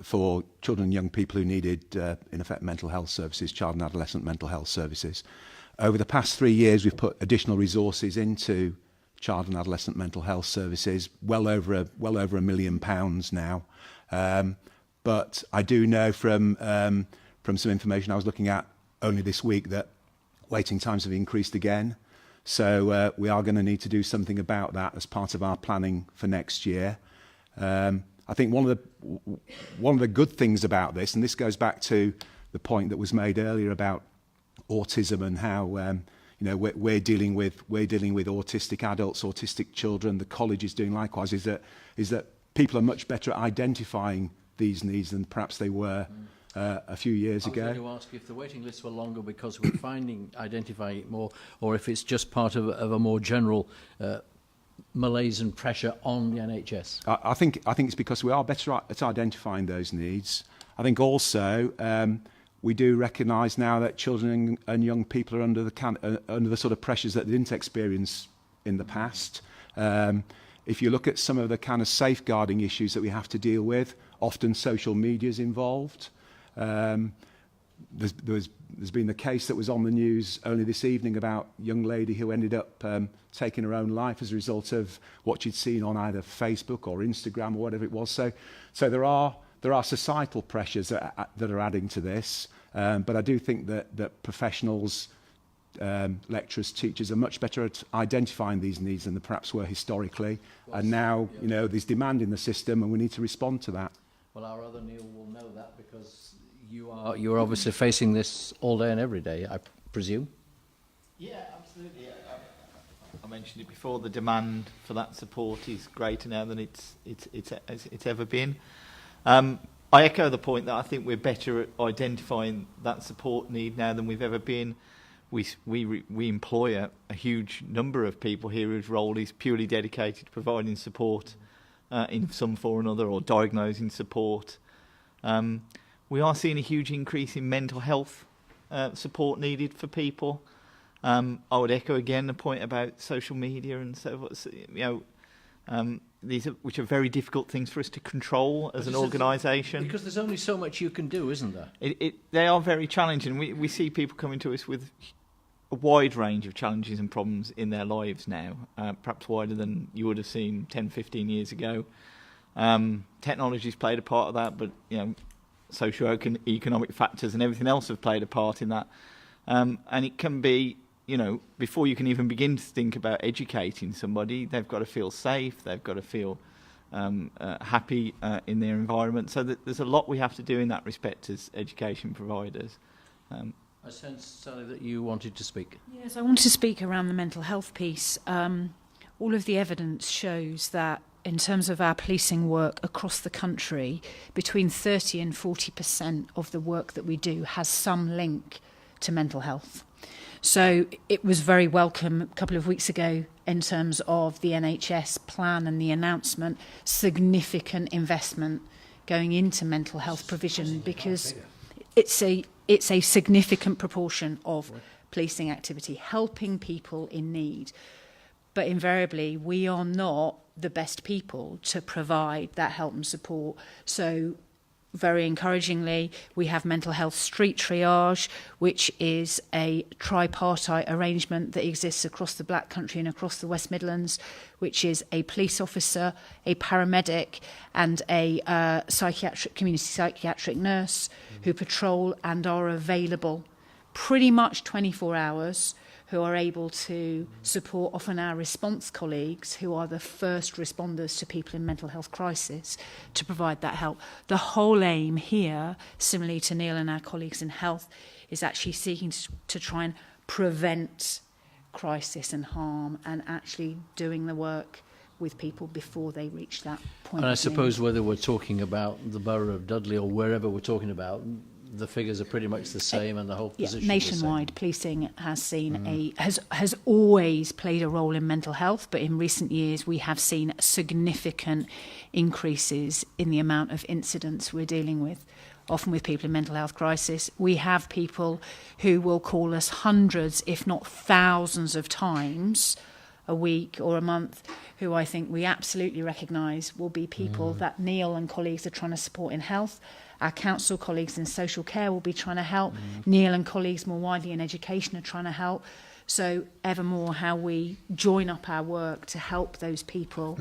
children and young people who needed, in effect, mental health services, child and adolescent mental health services. Over the past 3 years, we've put additional resources into child and adolescent mental health services, well over £1 million now. But I do know from some information I was looking at only this week that waiting times have increased again. So we are going to need to do something about that as part of our planning for next year. I think one of the good things about this, and this goes back to the point that was made earlier about autism and how we're dealing with autistic adults, autistic children. The college is doing likewise. Is that people are much better at identifying these needs than perhaps they were a few years ago. I was going to ask if the waiting lists were longer because we're identifying it more, or if it's just part of a more general malaise and pressure on the NHS. I think it's because we are better at identifying those needs. I think also we do recognise now that children and young people are under the sort of pressures that they didn't experience in the past. If you look at some of the kind of safeguarding issues that we have to deal with, often social media is involved. there's been the case that was on the news only this evening about a young lady who ended up taking her own life as a result of what she'd seen on either Facebook or Instagram or whatever it was. So there are societal pressures that are adding to this, but I do think that professionals, lecturers, teachers are much better at identifying these needs than they perhaps were historically. And now, there's demand in the system, and we need to respond to that. Well, our other Neil will know that because you're obviously facing this all day and every day, I presume. Yeah, absolutely. I mentioned it before. The demand for that support is greater now than it's ever been. I echo the point that I think we're better at identifying that support need now than we've ever been. We employ a huge number of people here whose role is purely dedicated to providing support in some form or another, or diagnosing support. We are seeing a huge increase in mental health support needed for people. I would echo again the point about social media and so forth. These which are very difficult things for us to control as an organisation. Because there's only so much you can do, isn't there? They are very challenging. We see people coming to us with a wide range of challenges and problems in their lives now, perhaps wider than you would have seen 10, 15 years ago. Technology's played a part of that, but socio-economic factors and everything else have played a part in that. And it can be, before you can even begin to think about educating somebody, they've got to feel safe, they've got to feel happy in their environment. So there's a lot we have to do in that respect as education providers. I sense, Sally, that you wanted to speak. Yes, I want to speak around the mental health piece. All of the evidence shows that in terms of our policing work across the country, between 30 and 40% of the work that we do has some link to mental health. So it was very welcome a couple of weeks ago in terms of the NHS plan and the announcement, significant investment going into mental health provision, because it's a significant proportion of policing activity, helping people in need. But invariably, we are not the best people to provide that help and support. So very encouragingly, we have mental health street triage, which is a tripartite arrangement that exists across the Black Country and across the West Midlands, which is a police officer, a paramedic and a community psychiatric nurse who patrol and are available pretty much 24 hours, who are able to support often our response colleagues, who are the first responders to people in mental health crisis, to provide that help. The whole aim here, similarly to Neil and our colleagues in health, is actually seeking to try and prevent crisis and harm, and actually doing the work with people before they reach that point. And I suppose whether we're talking about the borough of Dudley or wherever we're talking about, the figures are pretty much the same, and the whole position nationwide policing has seen has always played a role in mental health, but in recent years we have seen significant increases in the amount of incidents we're dealing with, often with people in mental health crisis. We have people who will call us hundreds, if not thousands of times a week or a month, who I think we absolutely recognise will be people that Neil and colleagues are trying to support in health. Our council colleagues in social care will be trying to help. Neil and colleagues more widely in education are trying to help. So evermore how we join up our work to help those people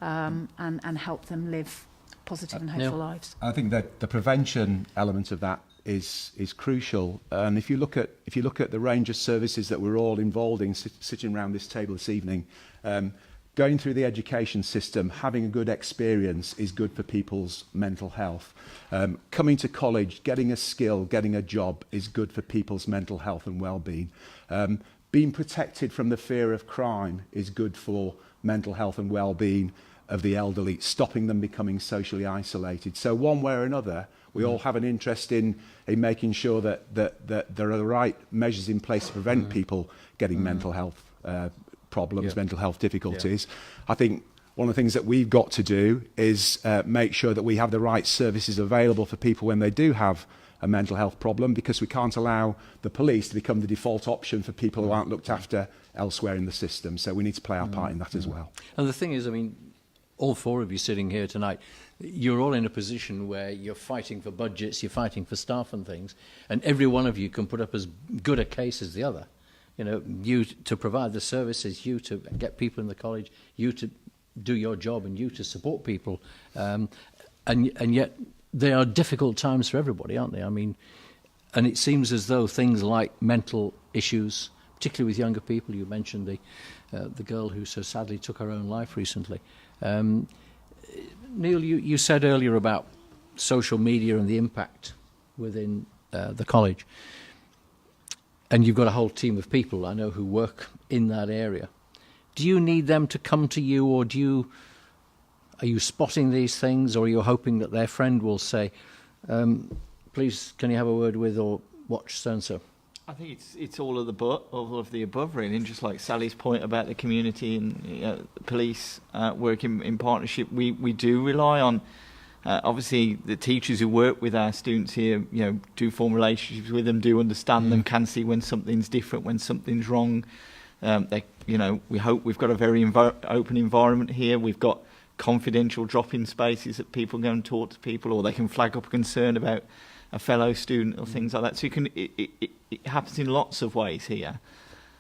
and help them live positive and hopeful lives. I think that the prevention element of that is crucial. And if you look at the range of services that we're all involved in, sitting around this table this evening, going through the education system, having a good experience is good for people's mental health. Coming to college, getting a skill, getting a job is good for people's mental health and well-being. Being protected from the fear of crime is good for mental health and well-being of the elderly, stopping them becoming socially isolated. So one way or another, we all have an interest in making sure that there are the right measures in place to prevent people getting mental health problems, mental health difficulties. I think one of the things that we've got to do is make sure that we have the right services available for people when they do have a mental health problem, because we can't allow the police to become the default option for people who aren't looked after elsewhere in the system. So we need to play our part in that as well. And the thing is, I mean, all four of you sitting here tonight, you're all in a position where you're fighting for budgets, you're fighting for staff and things, and every one of you can put up as good a case as the other. You know, you to provide the services, you to get people in the college, you to do your job, and you to support people. And yet they are difficult times for everybody, aren't they? I mean, and it seems as though things like mental issues, particularly with younger people, you mentioned the girl who so sadly took her own life recently. Neil, you said earlier about social media and the impact within the college. And you've got a whole team of people, I know, who work in that area. Do you need them to come to you, or are you spotting these things, or are you hoping that their friend will say, please, can you have a word with or watch so-and-so? I think it's all of the above, really. And just like Sally's point about the community and the police working in partnership, we do rely on obviously the teachers who work with our students here. You know, do form relationships with them, do understand them, can see when something's different, when something's wrong. We hope we've got a very open environment here. We've got confidential drop-in spaces that people go and talk to people, or they can flag up a concern about a fellow student or things like that. So it happens in lots of ways here.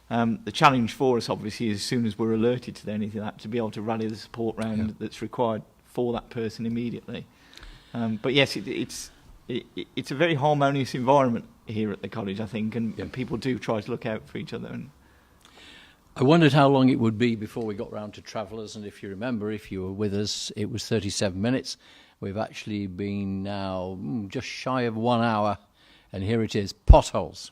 The challenge for us, obviously, is as soon as we're alerted to anything like that, to be able to rally the support round that's required for that person immediately. But yes, it's a very harmonious environment here at the college, I think, and people do try to look out for each other. And I wondered how long it would be before we got round to travellers, and if you remember, if you were with us, it was 37 minutes. We've actually been now just shy of 1 hour, and here it is, potholes.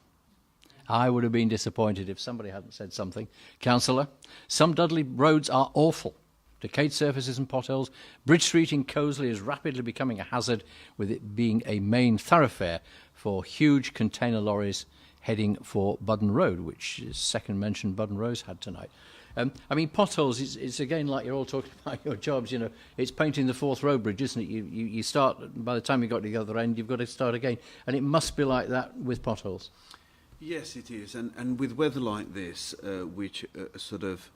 I would have been disappointed if somebody hadn't said something. Councillor, some Dudley roads are awful. Decayed surfaces and potholes. Bridge Street in Coseley is rapidly becoming a hazard, with it being a main thoroughfare for huge container lorries heading for Budden Road, which is second mention Budden Rose had tonight. I mean, potholes, it's again like you're all talking about your jobs, you know, it's painting the Forth Road Bridge, isn't it? You start, by the time you got to the other end, you've got to start again. And it must be like that with potholes. Yes, it is. And with weather like this, which sort of,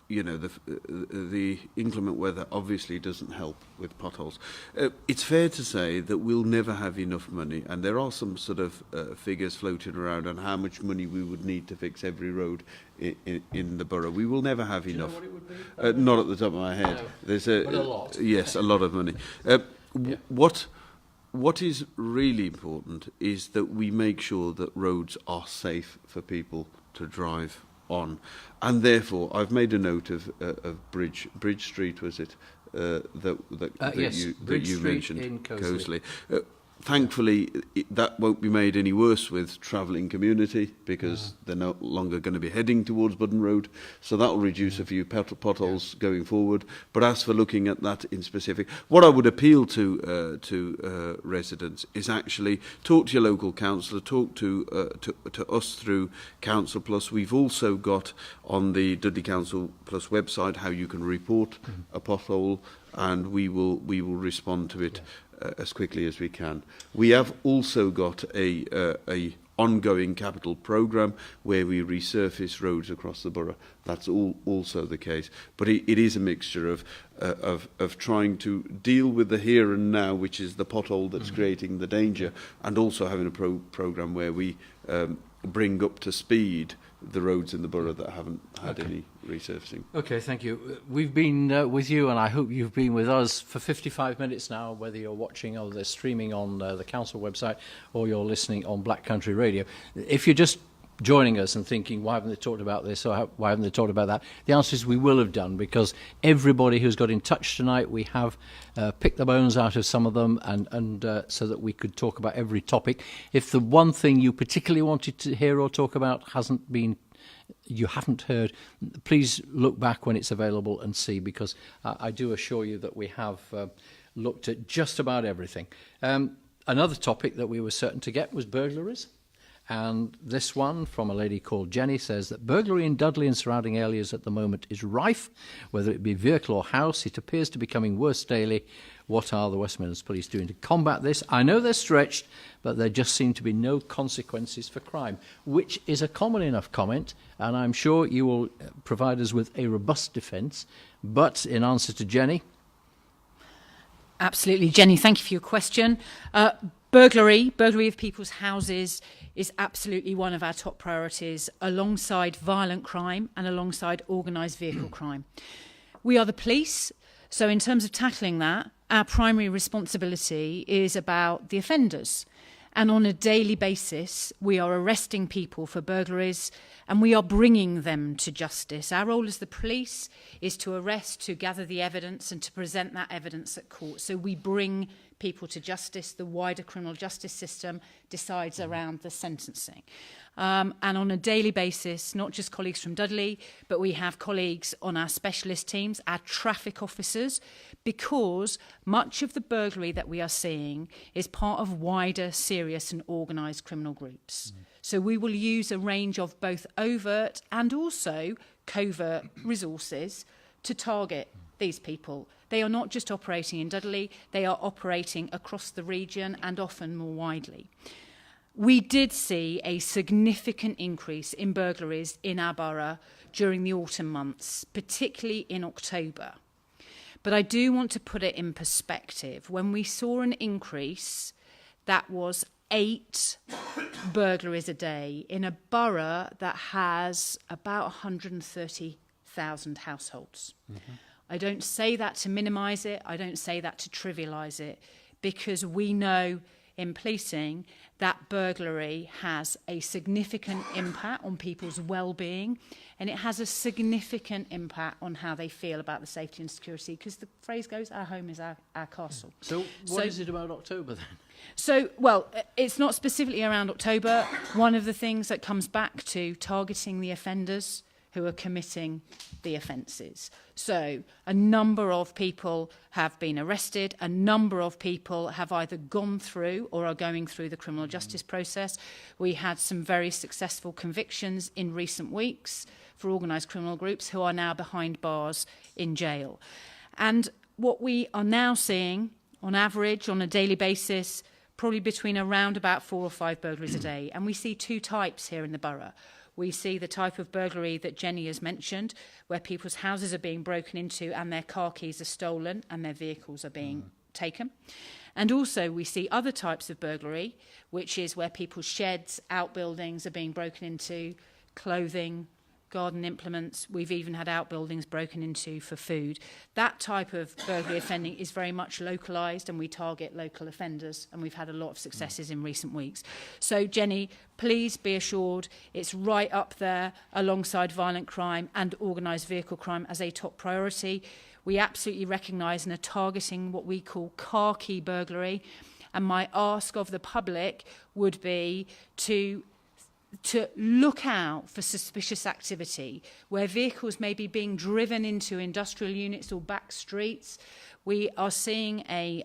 you know, the inclement weather obviously doesn't help with potholes. It's fair to say that we'll never have enough money, and there are some sort of figures floating around on how much money we would need to fix every road in the borough. We will never have enough. Do you know what it would be? Not at the top of my head. No, There's but a lot. Yes, a lot of money. What is really important is that we make sure that roads are safe for people to drive on, and therefore I've made a note of Bridge Street, was it, yes, you mentioned in Coseley. Thankfully, that won't be made any worse with travelling community, because they're no longer going to be heading towards Budden Road, so that will reduce a few potholes going forward. But as for looking at that in specific, what I would appeal to residents is actually talk to your local councillor, talk to us through Council Plus. We've also got on the Dudley Council Plus website how you can report a pothole, and we will respond to it as quickly as we can. We have also got a ongoing capital programme where we resurface roads across the borough. That's also the case. But it is a mixture of trying to deal with the here and now, which is the pothole that's creating the danger, and also having a programme where we bring up to speed the roads in the borough that haven't had any resurfacing. Okay, thank you. We've been with you, and I hope you've been with us for 55 minutes now, whether you're watching or they're streaming on the council website or you're listening on Black Country Radio. If you're just joining us and thinking, why haven't they talked about this or why haven't they talked about that? The answer is we will have done, because everybody who's got in touch tonight, we have picked the bones out of some of them, and so that we could talk about every topic. If the one thing you particularly wanted to hear or talk about you haven't heard, please look back when it's available and see, because I do assure you that we have looked at just about everything. Another topic that we were certain to get was burglaries. And this one from a lady called Jenny says that burglary in Dudley and surrounding areas at the moment is rife, whether it be vehicle or house. It appears to be becoming worse daily. What are the West Midlands Police doing to combat this? I know they're stretched, but there just seem to be no consequences for crime, which is a common enough comment, and I'm sure you will provide us with a robust defence. But in answer to Jenny, Absolutely. Jenny, thank you for your question. Burglary of people's houses is absolutely one of our top priorities, alongside violent crime and alongside organised vehicle crime. We are the police, so in terms of tackling that, our primary responsibility is about the offenders. And on a daily basis, we are arresting people for burglaries and we are bringing them to justice. Our role as the police is to arrest, to gather the evidence and to present that evidence at court. So we bring people to justice. The wider criminal justice system decides around the sentencing. And on a daily basis, not just colleagues from Dudley, but we have colleagues on our specialist teams, our traffic officers, because much of the burglary that we are seeing is part of wider, serious and organised criminal groups. So we will use a range of both overt and also covert resources to target these people. They are not just operating in Dudley, they are operating across the region and often more widely. We did see a significant increase in burglaries in our borough during the autumn months, particularly in October. But I do want to put it in perspective. When we saw an increase, that was 8 burglaries a day in a borough that has about 130,000 households. Mm-hmm. I don't say that to minimise it, I don't say that to trivialise it, because we know in policing that burglary has a significant impact on people's well-being, and it has a significant impact on how they feel about the safety and security, because the phrase goes, our home is our castle. So what is it about October then? So, well, it's not specifically around October. One of the things that comes back to targeting the offenders who are committing the offences. So a number of people have been arrested, a number of people have either gone through or are going through the criminal justice process. We had some very successful convictions in recent weeks for organised criminal groups who are now behind bars in jail. And what we are now seeing, on average, on a daily basis, probably between around about 4 or 5 burglaries a day. And we see 2 types here in the borough. We see the type of burglary that Jenny has mentioned, where people's houses are being broken into and their car keys are stolen and their vehicles are being taken. And also we see other types of burglary, which is where people's sheds, outbuildings are being broken into, clothing, garden implements. We've even had outbuildings broken into for food. That type of burglary offending is very much localised, and we target local offenders, and we've had a lot of successes in recent weeks. So, Jenny, please be assured it's right up there alongside violent crime and organised vehicle crime as a top priority. We absolutely recognise and are targeting what we call car key burglary, and my ask of the public would be to look out for suspicious activity where vehicles may be being driven into industrial units or back streets. We are seeing a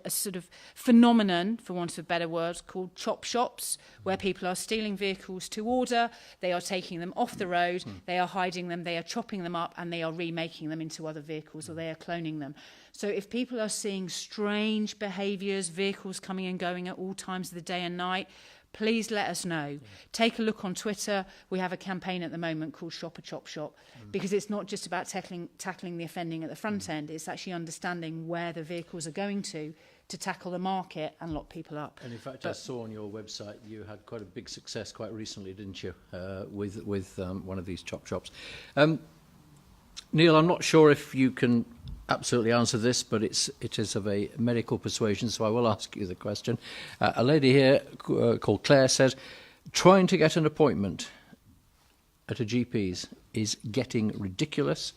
sort of phenomenon, for want of a better word, called chop shops, where people are stealing vehicles to order, they are taking them off the road, they are hiding them, they are chopping them up, and they are remaking them into other vehicles, or they are cloning them. So if people are seeing strange behaviours, vehicles coming and going at all times of the day and night, please let us know. Take a look on Twitter. We have a campaign at the moment called Shop a Chop Shop, because it's not just about tackling the offending at the front end, it's actually understanding where the vehicles are going to tackle the market and lock people up. And in fact, I saw on your website you had quite a big success quite recently, didn't you, with one of these chop shops. Neil, I'm not sure if you can absolutely answer this, but it is of a medical persuasion, so I will ask you the question. A lady here called Claire says, trying to get an appointment at a GP's is getting ridiculous.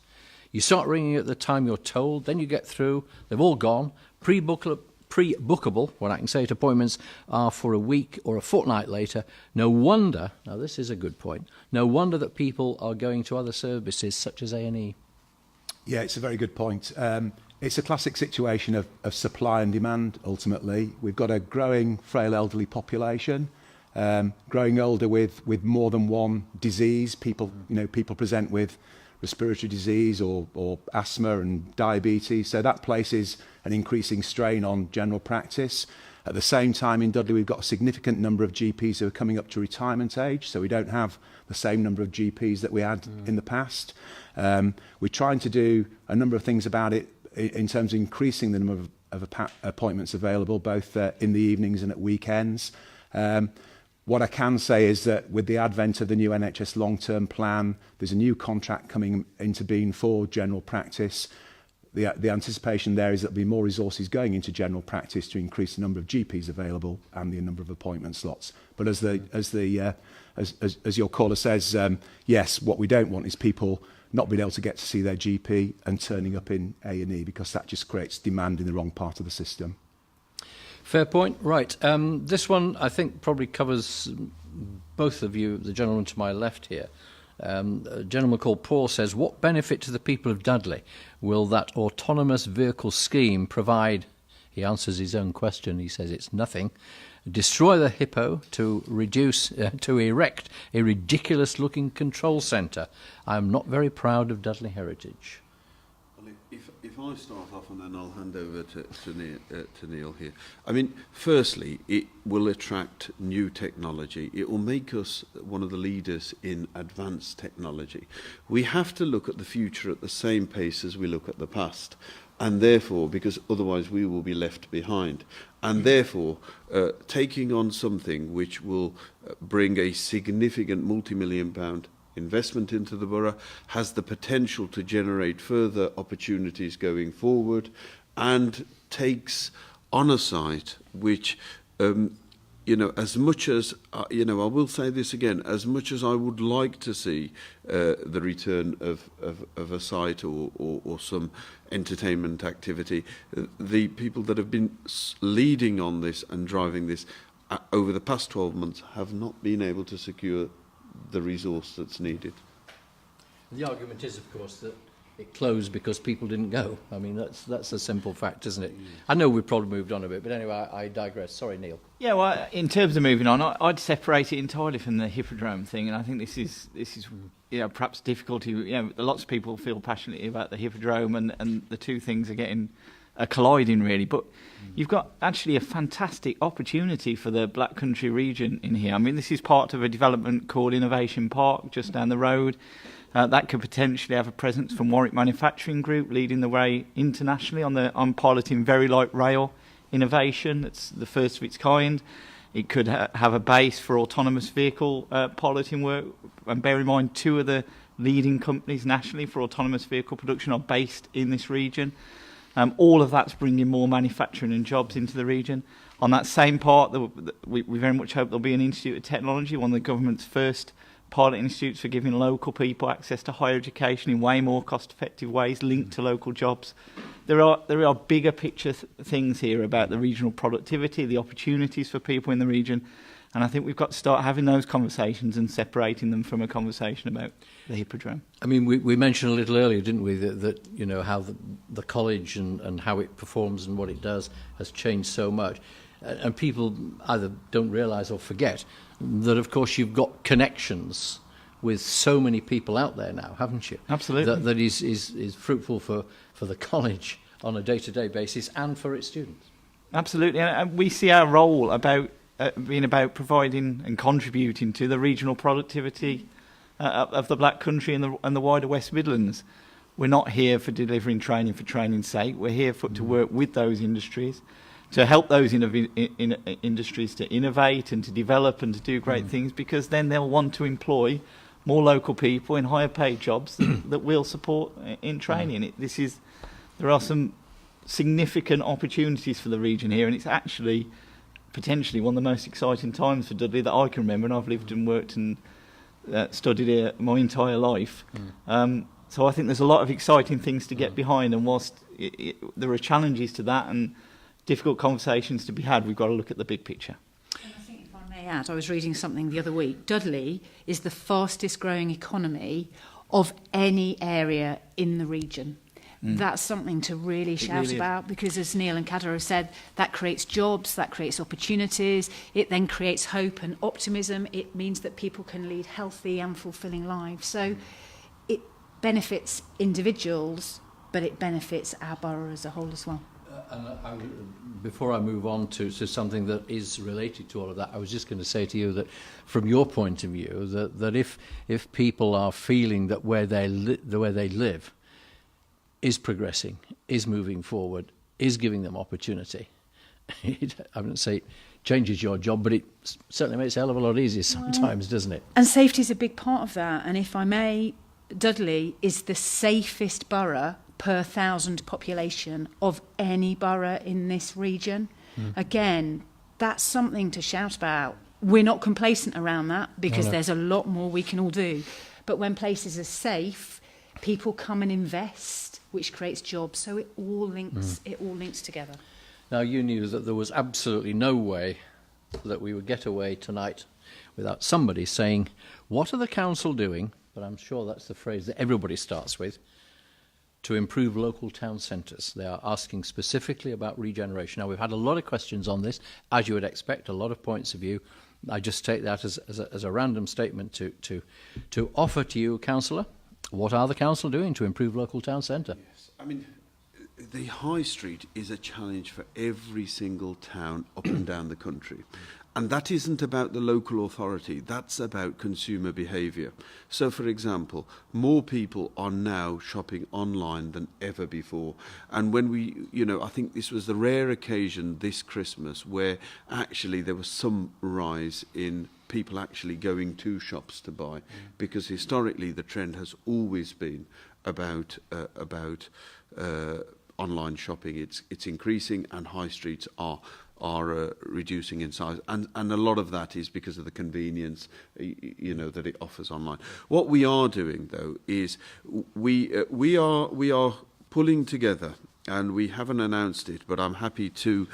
You start ringing at the time you're told, then you get through, they've all gone. Pre-bookable, what I can say, appointments are for a week or a fortnight later. No wonder, now this is a good point, no wonder that people are going to other services such as A&E. Yeah, it's a very good point. It's a classic situation of supply and demand, ultimately. We've got a growing frail elderly population, growing older with more than one disease. People present with respiratory disease or asthma and diabetes. So that places an increasing strain on general practice. At the same time, in Dudley, we've got a significant number of GPs who are coming up to retirement age, so we don't have the same number of GPs that we had in the past. We're trying to do a number of things about it in terms of increasing the number appointments available, both in the evenings and at weekends. What I can say is that with the advent of the new NHS long-term plan, there's a new contract coming into being for general practice. The anticipation there is that there'll be more resources going into general practice to increase the number of GPs available and the number of appointment slots. But as your caller says, yes, what we don't want is people not being able to get to see their GP and turning up in A&E, because that just creates demand in the wrong part of the system. Fair point. Right. This one, I think, probably covers both of you, the gentleman to my left here. A gentleman called Paul says, what benefit to the people of Dudley will that autonomous vehicle scheme provide? He answers his own question. He says it's nothing. Destroy the Hippo to erect a ridiculous-looking control centre. I'm not very proud of Dudley heritage. Well, if I start off and then I'll hand over to Neil here. I mean, firstly, it will attract new technology. It will make us one of the leaders in advanced technology. We have to look at the future at the same pace as we look at the past. And therefore, because otherwise we will be left behind. And therefore, taking on something which will bring a significant multi-million-pound investment into the borough has the potential to generate further opportunities going forward, and takes on a site which, as much as, I will say this again, as much as I would like to see the return of a site or some entertainment activity, the people that have been leading on this and driving this over the past 12 months have not been able to secure the resource that's needed. The argument is, of course, that it closed because people didn't go. I mean, that's a simple fact, isn't it? I know we've probably moved on a bit, but anyway, I digress. Sorry, Neil. Yeah, well, in terms of moving on, I'd separate it entirely from the Hippodrome thing, and I think this is perhaps difficulty. Lots of people feel passionately about the Hippodrome, and the two things are colliding really. But you've got actually a fantastic opportunity for the Black Country region in here. I mean, this is part of a development called Innovation Park just down the road. That could potentially have a presence from Warwick Manufacturing Group leading the way internationally on piloting very light rail innovation. That's the first of its kind. It could have a base for autonomous vehicle piloting work. And bear in mind, two of the leading companies nationally for autonomous vehicle production are based in this region. All of that's bringing more manufacturing and jobs into the region. On that same part, we very much hope there'll be an Institute of Technology, one of the government's first pilot institutes for giving local people access to higher education in way more cost-effective ways linked to local jobs. There are bigger picture things here about the regional productivity, the opportunities for people in the region, and I think we've got to start having those conversations and separating them from a conversation about the Hippodrome. I mean, we mentioned a little earlier, didn't we, that how the college and how it performs and what it does has changed so much. And people either don't realise or forget that, of course, you've got connections with so many people out there now, haven't you? Absolutely. That is fruitful for the college on a day-to-day basis and for its students. Absolutely. And we see our role about being about providing and contributing to the regional productivity of the Black Country and the wider West Midlands. We're not here for delivering training for training's sake. We're here to work with those industries, to help those industries to innovate and to develop and to do great things, because then they'll want to employ more local people in higher paid jobs that we'll support in training. There are some significant opportunities for the region here, and it's actually potentially one of the most exciting times for Dudley that I can remember, and I've lived and worked and studied here my entire life. So I think there's a lot of exciting things to get behind, and whilst there are challenges to that and difficult conversations to be had, we've got to look at the big picture. And I think, if I may add, I was reading something the other week. Dudley is the fastest growing economy of any area in the region. That's something to really shout about, because as Neil and Kader have said, that creates jobs, that creates opportunities, it then creates hope and optimism. It means that people can lead healthy and fulfilling lives. So it benefits individuals, but it benefits our borough as a whole as well. Before I move on to something that is related to all of that, I was just going to say to you that from your point of view, that if people are feeling that where they live is progressing, is moving forward, is giving them opportunity. I wouldn't say it changes your job, but it certainly makes it a hell of a lot easier sometimes, doesn't it? And safety is a big part of that. And if I may, Dudley is the safest borough per 1,000 population of any borough in this region. Again, that's something to shout about. We're not complacent around that because there's a lot more we can all do. But when places are safe, people come and invest, which creates jobs. So it all links. It all links together. Now, you knew that there was absolutely no way that we would get away tonight without somebody saying, what are the council doing, but I'm sure that's the phrase that everybody starts with, to improve local town centres. They are asking specifically about regeneration. Now, we've had a lot of questions on this, as you would expect, a lot of points of view. I just take that as a random statement to offer to you, Councillor, what are the council doing to improve local town centre? Yes. I mean, the high street is a challenge for every single town up and down the country. And that isn't about the local authority, that's about consumer behaviour. So, for example, more people are now shopping online than ever before. And when we, I think this was the rare occasion this Christmas where actually there was some rise in people actually going to shops to buy, because historically the trend has always been about online shopping. It's increasing, and high streets are reducing in size, and a lot of that is because of the convenience that it offers online. What we are doing though is we are pulling together, and we haven't announced it, but I'm happy to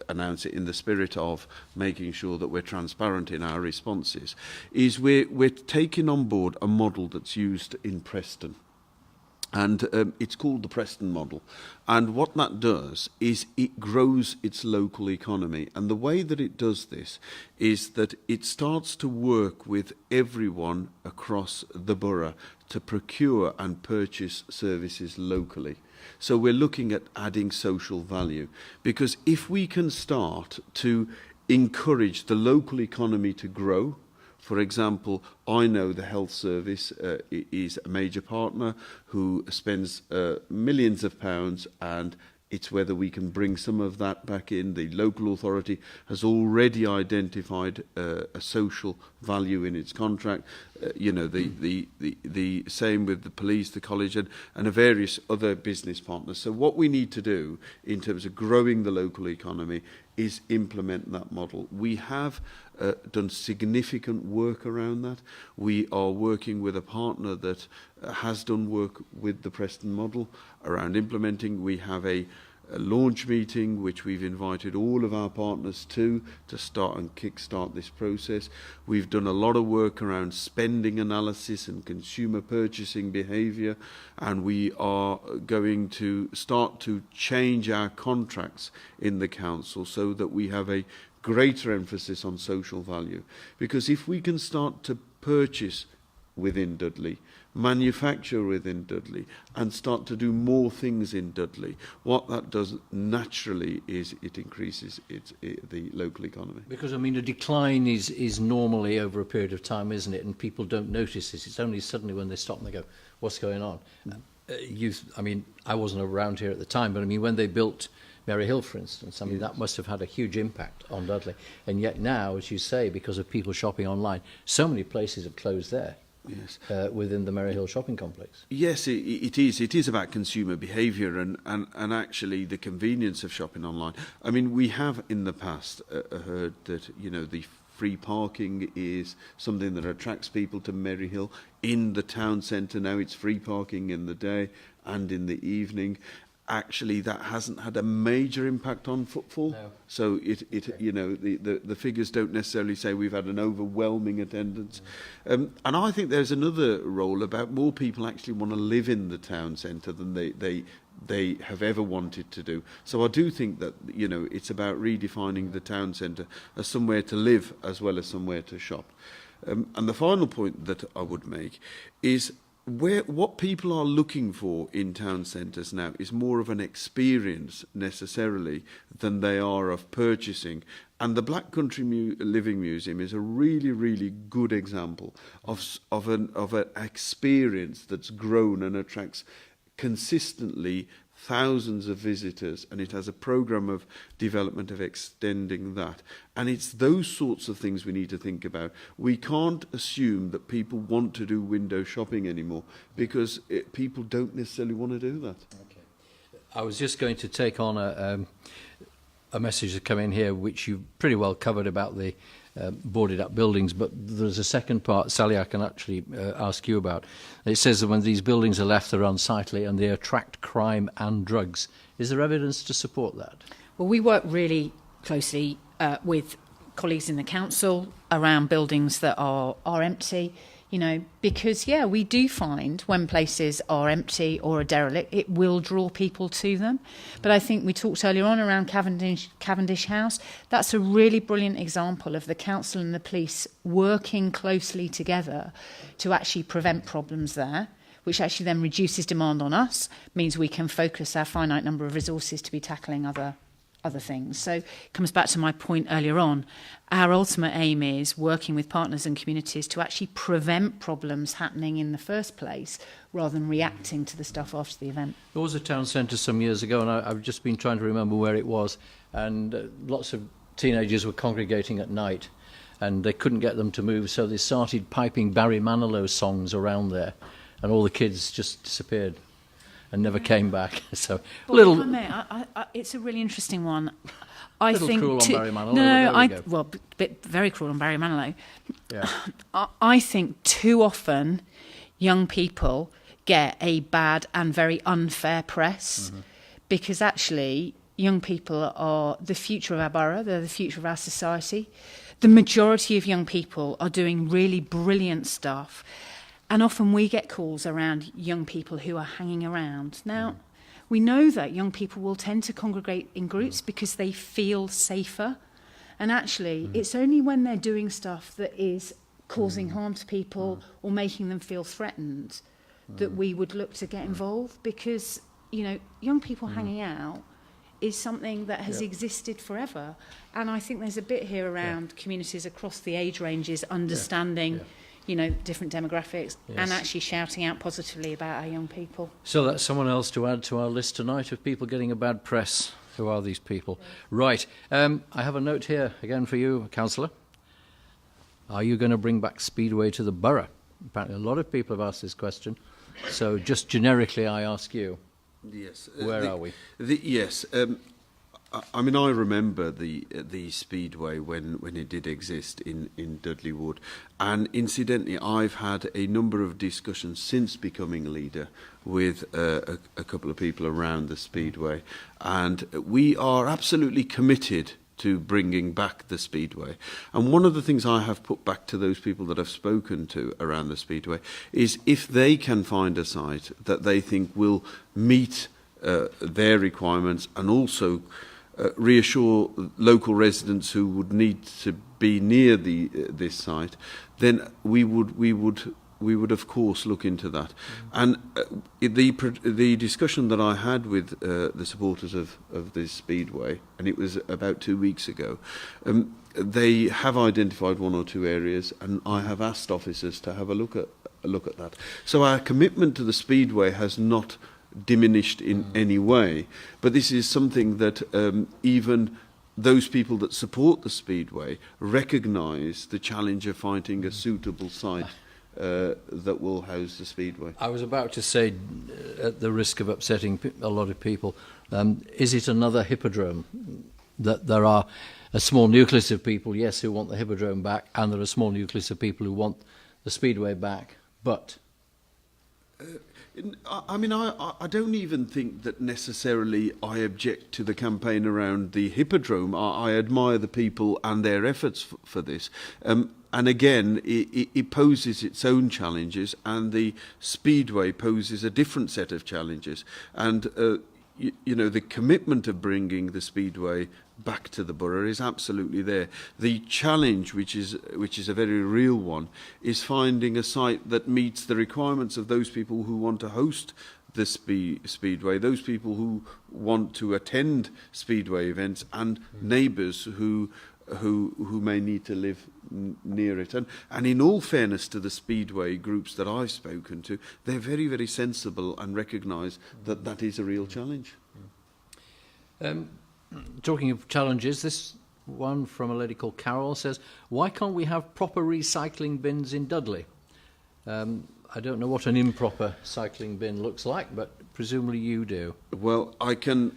announce it in the spirit of making sure that we're transparent in our responses, is we're taking on board a model that's used in Preston. And it's called the Preston model. And what that does is it grows its local economy. And the way that it does this is that it starts to work with everyone across the borough to procure and purchase services locally. So we're looking at adding social value. Because if we can start to encourage the local economy to grow, for example, I know the health service is a major partner who spends millions of pounds, and it's whether we can bring some of that back in. The local authority has already identified a social value in its contract. The same with the police, the college, and various other business partners. So what we need to do in terms of growing the local economy is implement that model. We have done significant work around that. We are working with a partner that has done work with the Preston model around implementing. We have a launch meeting which we've invited all of our partners to start and kickstart this process. We've done a lot of work around spending analysis and consumer purchasing behaviour, and we are going to start to change our contracts in the council so that we have a greater emphasis on social value. Because if we can start to purchase within Dudley, manufacture within Dudley, and start to do more things in Dudley, what that does naturally is it increases the local economy. Because, a decline is normally over a period of time, isn't it? And people don't notice this. It's only suddenly when they stop and they go, what's going on? I wasn't around here at the time, but when they built Mary Hill, for instance, that must have had a huge impact on Dudley. And yet now, as you say, because of people shopping online, so many places have closed there. Yes. Within the Mary Hill shopping complex. Yes, it is. It is about consumer behaviour and actually the convenience of shopping online. We have in the past heard that the free parking is something that attracts people to Mary Hill. In the town centre now, it's free parking in the day and in the evening. Actually, that hasn't had a major impact on footfall. No. So the figures don't necessarily say we've had an overwhelming attendance. And I think there's another role about more people actually want to live in the town centre than they have ever wanted to do. So I do think that it's about redefining the town centre as somewhere to live as well as somewhere to shop. And the final point that I would make is what people are looking for in town centres now is more of an experience necessarily than they are of purchasing. And the Black Country Living Museum is a really, really good example of an experience that's grown and attracts consistently thousands of visitors, and it has a program of development of extending that. And it's those sorts of things we need to think about. We can't assume that people want to do window shopping anymore, because people don't necessarily want to do that. Okay. I was just going to take on a message that come in here, which you pretty well covered about the boarded up buildings, but there's a second part, Sally, I can actually ask you about. It says that when these buildings are left, they're unsightly and they attract crime and drugs. Is there evidence to support that? Well, we work really closely with colleagues in the council around buildings that are empty, you know, because, yeah, we do find when places are empty or are derelict, it will draw people to them. But I think we talked earlier on around Cavendish House. That's a really brilliant example of the council and the police working closely together to actually prevent problems there, which actually then reduces demand on us, means we can focus our finite number of resources to be tackling other things. So it comes back to my point earlier on. Our ultimate aim is working with partners and communities to actually prevent problems happening in the first place, rather than reacting to the stuff after the event. There was a town centre some years ago, and I've just been trying to remember where it was, and lots of teenagers were congregating at night, and they couldn't get them to move, so they started piping Barry Manilow songs around there, and all the kids just disappeared and never came back. So But little, if I may, it's a really interesting one. I little think cruel on Barry Manilow. No, but there we go. well, very cruel on Barry Manilow. Yeah. I think too often young people get a bad and very unfair press, because actually young people are the future of our borough, they're the future of our society. The majority of young people are doing really brilliant stuff. And often we get calls around young people who are hanging around. Now, we know that young people will tend to congregate in groups because they feel safer. And actually, it's only when they're doing stuff that is causing harm to people or making them feel threatened that we would look to get involved, because, you know, young people hanging out is something that has existed forever. And I think there's a bit here around communities across the age ranges understanding you know, different demographics, and actually shouting out positively about our young people. So that's someone else to add to our list tonight of people getting a bad press. Who are these people? Right. I have a note here again for you, Councillor. Are you going to bring back Speedway to the borough? Apparently a lot of people have asked this question. So just generically, I ask you. Yes. Where are we? Yes. I mean, I remember the Speedway when it did exist in Dudley Wood, and incidentally, I've had a number of discussions since becoming leader with a couple of people around the Speedway, and we are absolutely committed to bringing back the Speedway. And one of the things I have put back to those people that I've spoken to around the Speedway is if they can find a site that they think will meet their requirements and also reassure local residents who would need to be near this site, then we would of course look into that. And the discussion that I had with the supporters of the Speedway, and it was about 2 weeks ago, they have identified one or two areas, and I have asked officers to have a look at that. So our commitment to the Speedway has not diminished in any way, but this is something that even those people that support the Speedway recognise the challenge of finding a suitable site that will house the Speedway. I was about to say, at the risk of upsetting a lot of people, is it another Hippodrome? That there are a small nucleus of people, yes, who want the Hippodrome back, and there are a small nucleus of people who want the Speedway back, but... I mean, I don't even think that necessarily I object to the campaign around the Hippodrome. I admire the people and their efforts for this. And again, it poses its own challenges, and the Speedway poses a different set of challenges. And, you know, the commitment of bringing the Speedway back to the borough is absolutely there. The challenge, which is a very real one, is finding a site that meets the requirements of those people who want to host the Speedway, those people who want to attend Speedway events, and neighbours who who may need to live near it. And in all fairness to the Speedway groups that I've spoken to, they're very, very sensible and recognise that that is a real challenge. Talking of challenges, this one from a lady called Carol says, why can't we have proper recycling bins in Dudley? I don't know what an improper cycling bin looks like, but presumably you do. Well, I can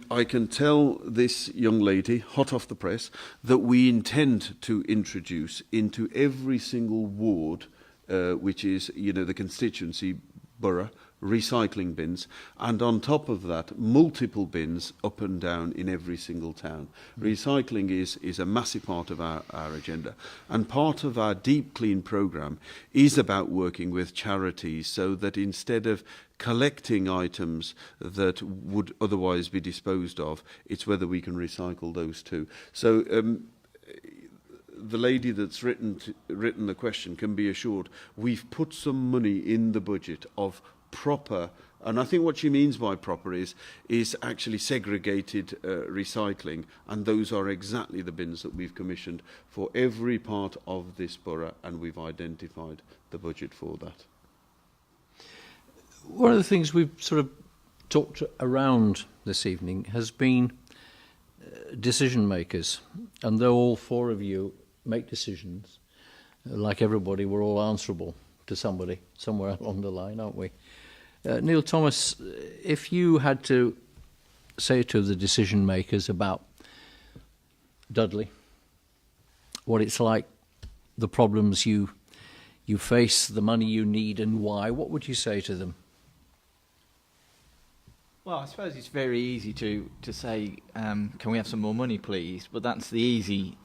tell this young lady, hot off the press, that we intend to introduce into every single ward, which is, the constituency borough, recycling bins, and on top of that, multiple bins up and down in every single town. Recycling is a massive part of our agenda, and part of our Deep Clean programme is about working with charities so that instead of collecting items that would otherwise be disposed of, it's whether we can recycle those too. So the lady that's written the question can be assured we've put some money in the budget of proper, and I think what she means by proper is actually segregated recycling, and those are exactly the bins that we've commissioned for every part of this borough, and we've identified the budget for that. One of the things we've sort of talked around this evening has been decision makers, and though all four of you make decisions, like everybody, we're all answerable to somebody somewhere along the line, aren't we? Neil Thomas, if you had to say to the decision makers about Dudley, what it's like, the problems you face, the money you need and why, what would you say to them? Well, I suppose it's very easy to say, can we have some more money, please? But that's the easy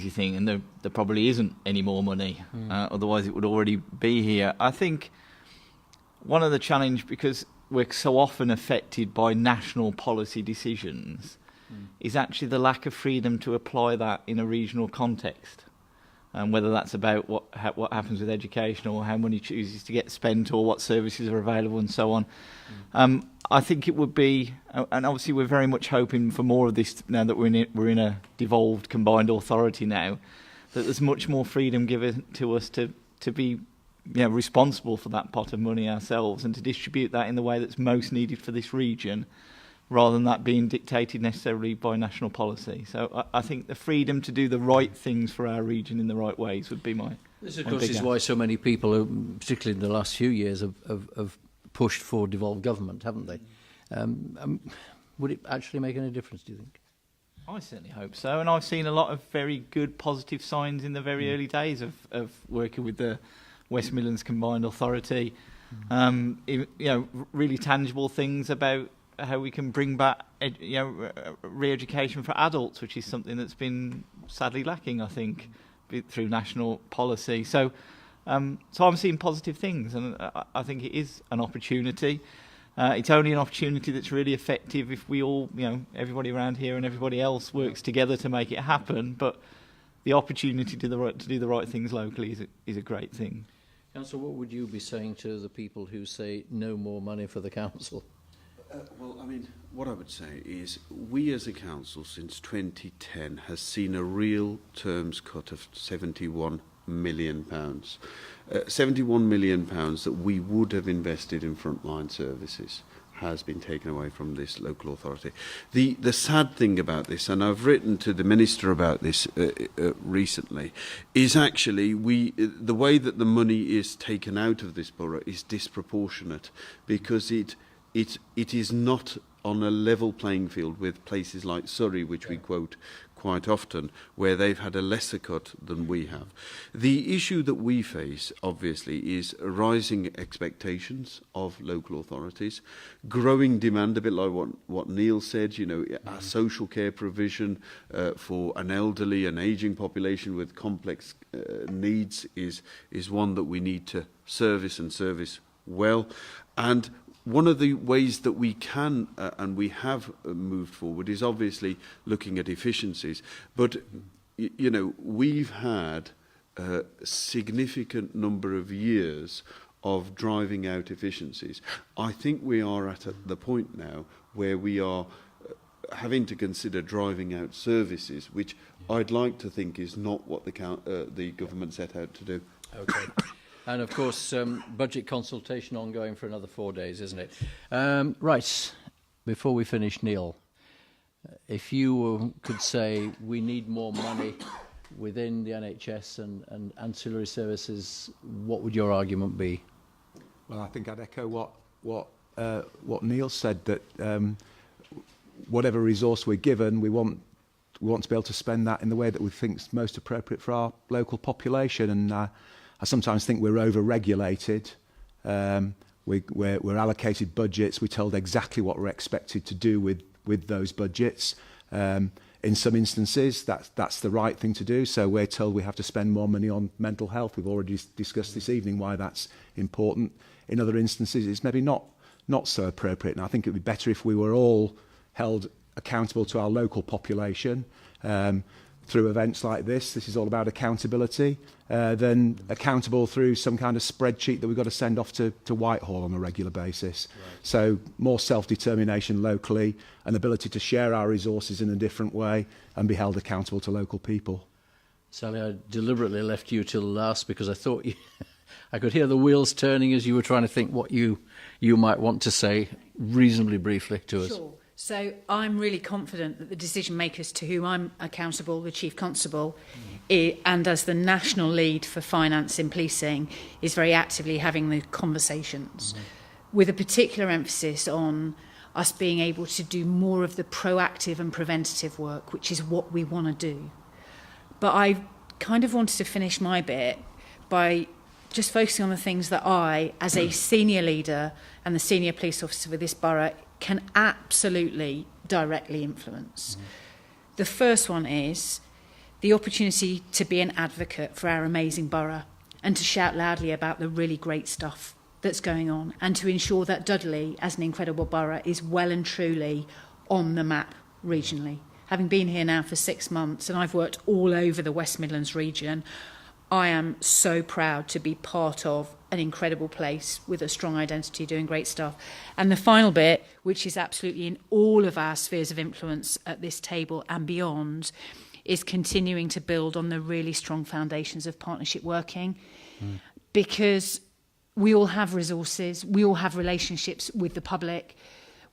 thing, and there probably isn't any more money. Otherwise, it would already be here. I think one of the challenge, because we're so often affected by national policy decisions, is actually the lack of freedom to apply that in a regional context. And whether that's about what happens with education, or how money chooses to get spent, or what services are available, and so on. I think it would be, and obviously we're very much hoping for more of this now that we're in a devolved combined authority now, that there's much more freedom given to us to be responsible for that pot of money ourselves, and to distribute that in the way that's most needed for this region, rather than that being dictated necessarily by national policy. So I think the freedom to do the right things for our region in the right ways would be my. This, of course, is why so many people, particularly in the last few years, have pushed for devolved government, haven't they? Would it actually make any difference, do you think? I certainly hope so, and I've seen a lot of very good positive signs in the very early days of working with the West Midlands Combined Authority. Really tangible things about how we can bring back re-education for adults, which is something that's been sadly lacking, I think, through national policy. So I'm seeing positive things, and I think it is an opportunity. It's only an opportunity that's really effective if we all, everybody around here and everybody else works together to make it happen. But the opportunity to do the right things locally is a great thing. Councillor, what would you be saying to the people who say no more money for the council? What I would say is we as a council since 2010 has seen a real terms cut of £71 million. £71 million that we would have invested in frontline services has been taken away from this local authority. The sad thing about this, and I've written to the Minister about this recently, is actually the way that the money is taken out of this borough is disproportionate, because it is not on a level playing field with places like Surrey, which we quote quite often, where they've had a lesser cut than we have. The issue that we face, obviously, is rising expectations of local authorities, growing demand, a bit like what Neil said, our social care provision for an elderly and ageing population with complex needs is one that we need to service well. And one of the ways that we can and we have moved forward is obviously looking at efficiencies. But, we've had a significant number of years of driving out efficiencies. I think we are at the point now where we are having to consider driving out services, which I'd like to think is not what the government set out to do. Okay. And of course, budget consultation ongoing for another 4 days, isn't it? Right, before we finish, Neil, if you could say we need more money within the NHS and ancillary services, what would your argument be? Well, I think I'd echo what Neil said, that whatever resource we're given, we want to be able to spend that in the way that we think is most appropriate for our local population. And I sometimes think we're over-regulated. We're allocated budgets. We're told exactly what we're expected to do with those budgets. In some instances, that's the right thing to do. So we're told we have to spend more money on mental health. We've already discussed this evening why that's important. In other instances, it's maybe not so appropriate. And I think it would be better if we were all held accountable to our local population through events like this. This is all about accountability, than accountable through some kind of spreadsheet that we've got to send off to Whitehall on a regular basis. Right. So more self-determination locally, an ability to share our resources in a different way and be held accountable to local people. Sally, I deliberately left you till last because I thought I could hear the wheels turning as you were trying to think what you might want to say reasonably briefly to us. Sure. So I'm really confident that the decision makers to whom I'm accountable, the Chief Constable, and as the national lead for finance in policing, is very actively having the conversations, with a particular emphasis on us being able to do more of the proactive and preventative work, which is what we want to do. But I kind of wanted to finish my bit by just focusing on the things that I, as a senior leader and the senior police officer for this borough, can absolutely directly influence. The first one is the opportunity to be an advocate for our amazing borough and to shout loudly about the really great stuff that's going on, and to ensure that Dudley, as an incredible borough, is well and truly on the map regionally. Having been here now for 6 months, and I've worked all over the West Midlands region, I am so proud to be part of an incredible place with a strong identity doing great stuff. And the final bit, which is absolutely in all of our spheres of influence at this table and beyond, is continuing to build on the really strong foundations of partnership working, because we all have resources, we all have relationships with the public.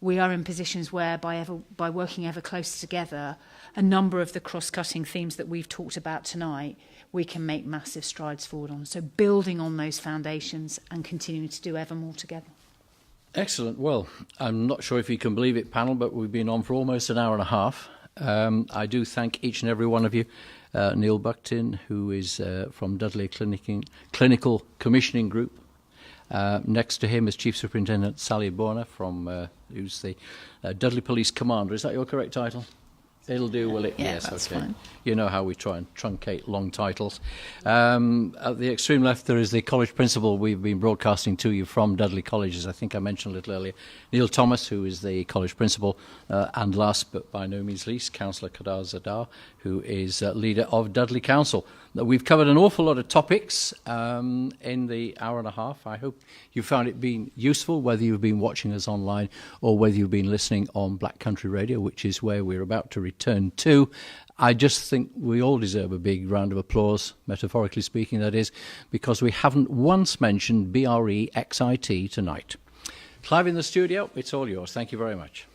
We are in positions where by working ever closer together, a number of the cross-cutting themes that we've talked about tonight, we can make massive strides forward on. So building on those foundations and continuing to do ever more together. Excellent. Well, I'm not sure if you can believe it, panel, but we've been on for almost an hour and a half. I do thank each and every one of you. Neil Buckton, who is from Dudley Clinical Commissioning Group. Next to him is Chief Superintendent Sally Borner, who's the Dudley Police Commander. Is that your correct title? It'll do, will it? Yeah, yes, that's okay. fine. You know how we try and truncate long titles. At the extreme left, there is the college principal. We've been broadcasting to you from Dudley College, as I think I mentioned a little earlier. Neil Thomas, who is the college principal, and last but by no means least, Councillor Kadar Zadar, who is leader of Dudley Council. We've covered an awful lot of topics in the hour and a half. I hope you found it being useful, whether you've been watching us online or whether you've been listening on Black Country Radio, which is where we're about to return to. I just think we all deserve a big round of applause, metaphorically speaking, that is, because we haven't once mentioned BREXIT tonight. Clive in the studio, it's all yours. Thank you very much.